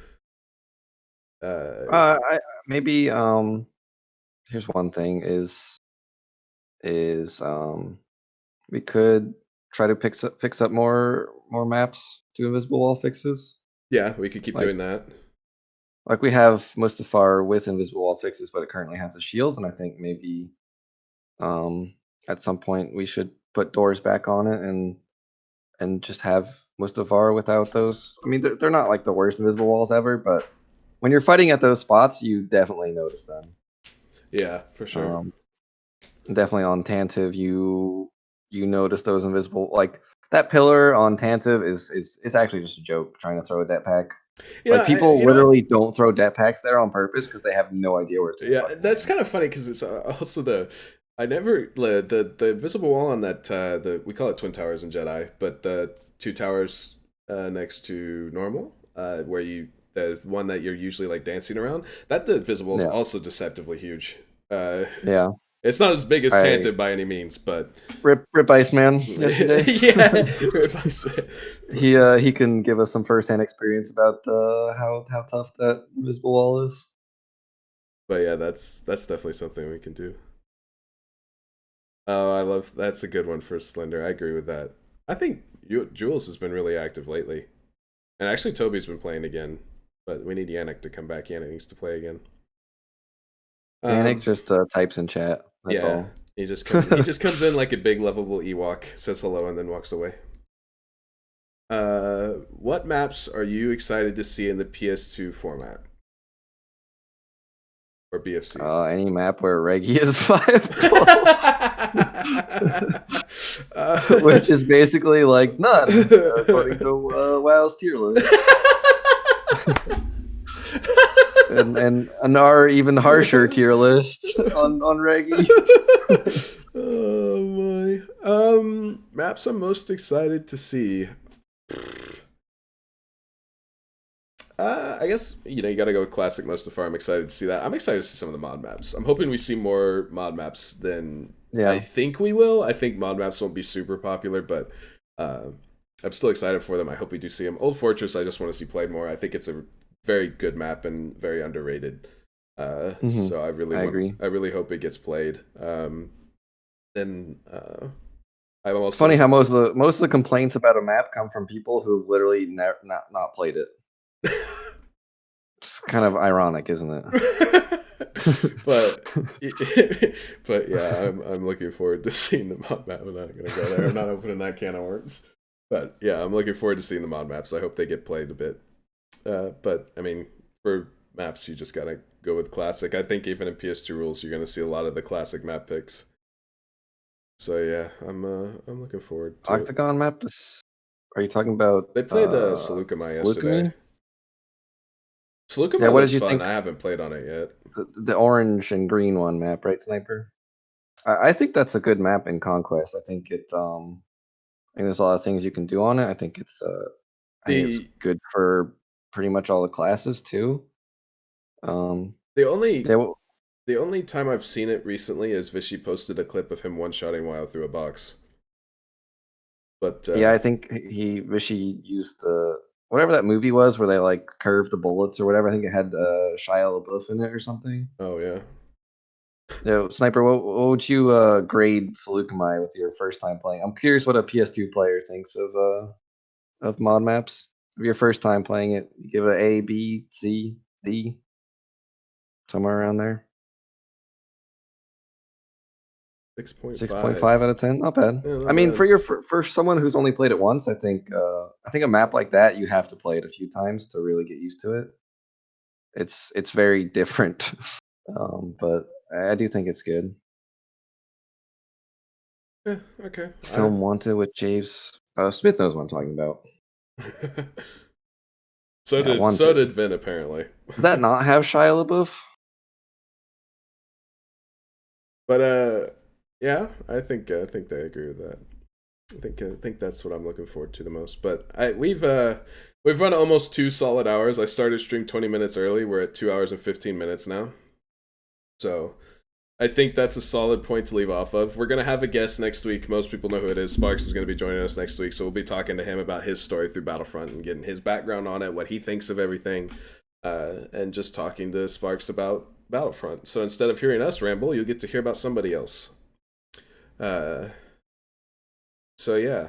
I maybe here's one thing is we could try to fix up more maps to invisible wall fixes. yeah, we could keep Like doing that. we have Mustafar with invisible wall fixes, but it currently has the shields, and I think maybe um at some point we should put doors back on it and just have Mustafar without those. I mean, they're not like the worst invisible walls ever, but when you're fighting at those spots, you definitely notice them. Yeah, for sure. Definitely on Tantive, you notice those invisible, like that pillar on Tantive is actually just a joke trying to throw a death pack. Like people You know what? literally don't throw death packs there on purpose because they have no idea where it's gonna Yeah, fucking that's land. kind of funny because it's also the invisible wall on that we call it Twin Towers in Jedi, but the two towers next to normal, where the one that you're usually like dancing around, that the visible is Yeah, also deceptively huge. Uh, yeah. it's not as big as I Tantive by any means, but rip Iceman yesterday. yeah, He can give us some firsthand experience about how tough that invisible wall is. but yeah, that's definitely something we can do. Oh, I love that's a good one for Slender. I agree with that. I think Jules has been really active lately, and actually Toby's been playing again. But we need Yannick to come back. Yannick needs to play again. Yannick Um, just types in chat. That's yeah, all. he just comes in like a big lovable Ewok, says hello, and then walks away. What maps are you excited to see in the PS2 format or BFC? Any map where Reggie is 5 which is basically like none, according to WoW's tier list. And an even harsher tier list on Reggie. Oh my. Maps I'm most excited to see. I guess you gotta go with classic Mustafar. I'm excited to see that. I'm excited to see some of the mod maps. I'm hoping we see more mod maps than I Yeah. think we will. I think mod maps won't be super popular, but uh, I'm still excited for them. I hope we do see them. Old Fortress, I just want to see played more. I think it's a very good map and very underrated. Hmm. So I agree. I really hope it gets played. Then I'm It's funny also how most of the complaints about a map come from people who literally not played it. It's kind of ironic, isn't it? but but yeah, I'm looking forward to seeing the mod map. I'm not gonna go there. I'm not opening that can of worms. But yeah, I'm looking forward to seeing the mod maps. I hope they get played a bit. But I mean, for maps, you just gotta go with classic. I think even in PS2 rules, you're gonna see a lot of the classic map picks. So yeah, I'm looking forward to it. Octagon map. This Are you talking about They played Seleucami yesterday. Salukami? Yeah. Seleucami What did looks you fun. think? I haven't played on it yet. The orange and green one map, right, Sniper? I think that's a good map in Conquest. I think there's a lot of things you can do on it. I think it's The good for pretty much all the classes too. Um, the only yeah, the only time I've seen it recently is Vishy posted a clip of him one-shotting WoW through a box. But yeah. I think he Rishi used the whatever that movie was where they like curved the bullets or whatever. I think it had Shia LaBeouf in it or something. oh yeah. Yeah, Sniper, what would you grade Salukami with your first time playing? I'm curious what a PS2 player thinks of mod maps. Of your first time playing it, give it A, B, C, D, somewhere around there. 6.5. 6.5 out of 10, not bad. Yeah, I not mean, bad. for someone who's only played it once, I think a map like that you have to play it a few times to really get used to it. It's very different, but I do think it's good. Yeah, okay. Film Wanted with James Smith knows what I'm talking about. So Yeah, did Vin apparently. Did that not have Shia LaBeouf? But yeah, I think they agree with that. I think that's what I'm looking forward to the most. But we've run almost 2 solid hours. I started stream 20 minutes early. We're at 2 hours and 15 minutes now. So I think that's a solid point to leave off of. We're gonna have a guest next week. Most people know who it is. Sparks is gonna be joining us next week, so we'll be talking to him about his story through Battlefront and getting his background on it, what he thinks of everything, and just talking to Sparks about Battlefront. So instead of hearing us ramble, you'll get to hear about somebody else. So yeah.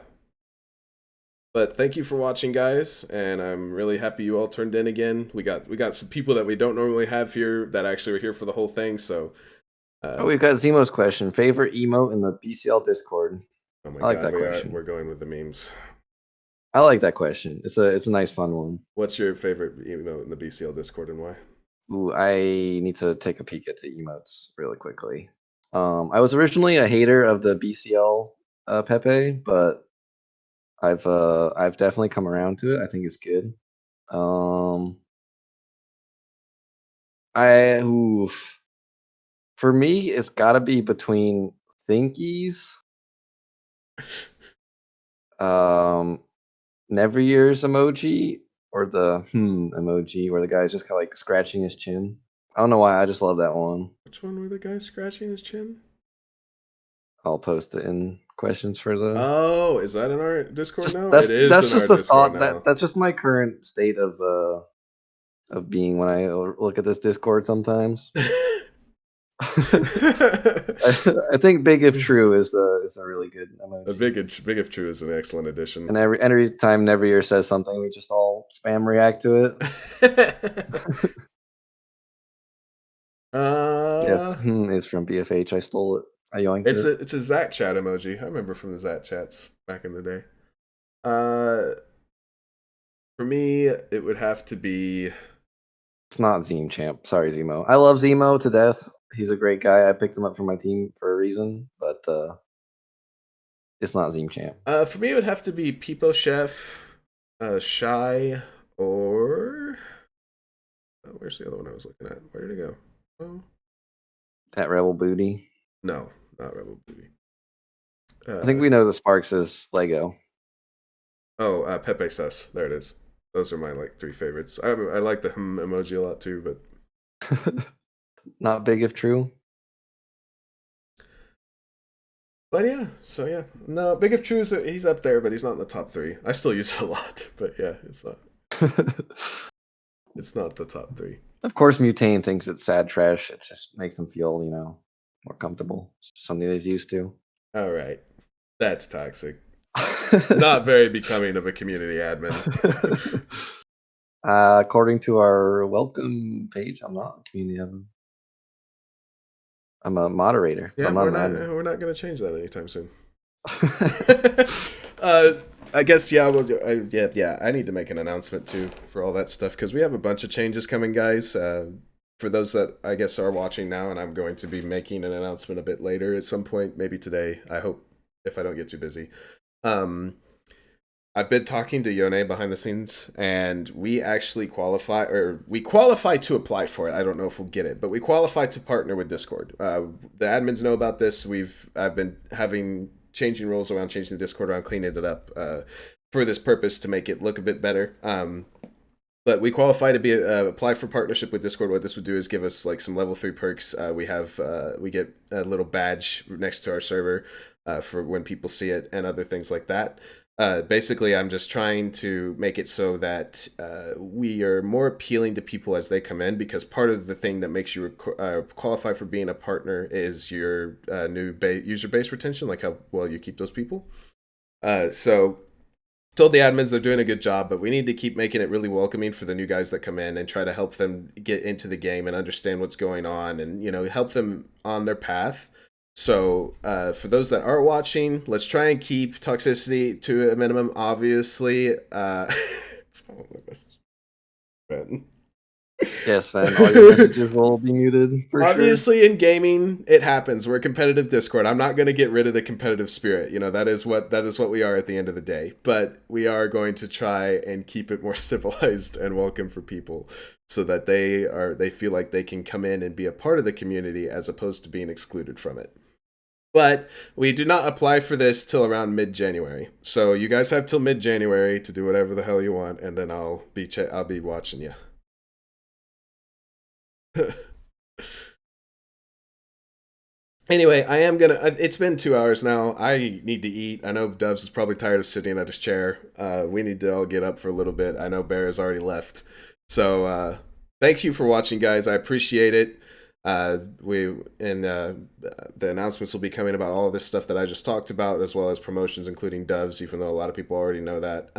But thank you for watching, guys, and I'm really happy you all turned in again. We got some people that we don't normally have here that actually were here for the whole thing. So We've got Zemo's question. Favorite emote in the BCL Discord? oh my I like god, that question. we're going with the memes. I like that question. It's a nice fun one. What's your favorite emote in the BCL Discord and why? Ooh, I need to take a peek at the emotes really quickly. I was originally a hater of the BCL Pepe, but I've definitely come around to it. I think it's good. For me, it's got to be between Thinkies, Never Years emoji, or the emoji, where the guy's just kind of like scratching his chin. I don't know why. I just love that one. Which one were the guys scratching his chin? I'll post it in questions for the. Oh, is that in our Discord now? That's It is that's in just our a Discord thought now. that's just my current state of being when I look at this Discord sometimes. I think Big If True is a really good emoji. Big If True is an excellent addition. And every time Never Year says something, we just all spam react to it. Yes, it's from BFH. I stole it. I yoinked it. It's a Zach chat emoji. I remember from the Zach chats back in the day. For me, it would have to be. It's not Zeme Champ. Sorry, Zemo. I love Zemo to death. He's a great guy. I picked him up for my team for a reason, but it's not Zeme Champ. For me, it would have to be Peepo Chef, Shy, or where's the other one I was looking at? Where did it go? Oh, That Rebel Booty. no, not Rebel Booty. I think we know the Sparks is Lego. Oh, Pepe Sus. There it is. Those are my like 3 favorites. I like the emoji a lot too, but Not Big If True. But yeah, so yeah. No, Big If True is he's up there, but he's not in the top 3. I still use it a lot, but yeah, it's not. It's not the top 3. Of course, Mutane thinks it's sad trash. It just makes him feel, more comfortable. Something he's used to. All right, that's toxic. Not very becoming of a community admin. According to our welcome page, I'm not a community admin. I'm a moderator. Yeah, I'm not an admin. we're not going to change that anytime soon. I guess yeah. I need to make an announcement too for all that stuff because we have a bunch of changes coming, guys. For those that I guess are watching now, and I'm going to be making an announcement a bit later at some point, maybe today. I hope if I don't get too busy. I've been talking to Yone behind the scenes, and we actually qualify to apply for it. I don't know if we'll get it, but we qualify to partner with Discord. The admins know about this. I've been changing rules around, changing the Discord around, cleaning it up for this purpose to make it look a bit better. But we qualify to apply for partnership with Discord. What this would do is give us like some level 3 perks. We get a little badge next to our server for when people see it and other things like that. Basically, I'm just trying to make it so that we are more appealing to people as they come in, because part of the thing that makes you qualify for being a partner is your new user base retention, like how well you keep those people. So told the admins they're doing a good job, but we need to keep making it really welcoming for the new guys that come in and try to help them get into the game and understand what's going on and, help them on their path. So for those that are watching, let's try and keep toxicity to a minimum, obviously. It's all my message. Yes, Sven, all your messages will be muted for sure. Obviously, in gaming, it happens. We're a competitive Discord. I'm not going to get rid of the competitive spirit. You know, that is what we are at the end of the day. But we are going to try and keep it more civilized and welcome for people, so that they feel like they can come in and be a part of the community as opposed to being excluded from it. But we do not apply for this till around mid-January. So you guys have till mid-January to do whatever the hell you want, and then I'll be watching you. Anyway, I am gonna. It's been 2 hours now. I need to eat. I know Dubs is probably tired of sitting at his chair. We need to all get up for a little bit. I know Bear has already left. So thank you for watching, guys. I appreciate it. The announcements will be coming about all of this stuff that I just talked about, as well as promotions, including Doves, even though a lot of people already know that.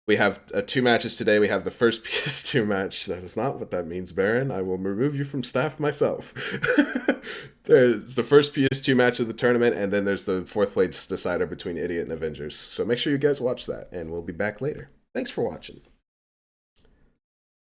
We have 2 matches today. We have the first PS2 match. That is not what that means, Baron. I will remove you from staff myself. There's the first PS2 match of the tournament, and then there's the 4th place decider between Idiot and Avengers. So make sure you guys watch that, and we'll be back later. Thanks for watching.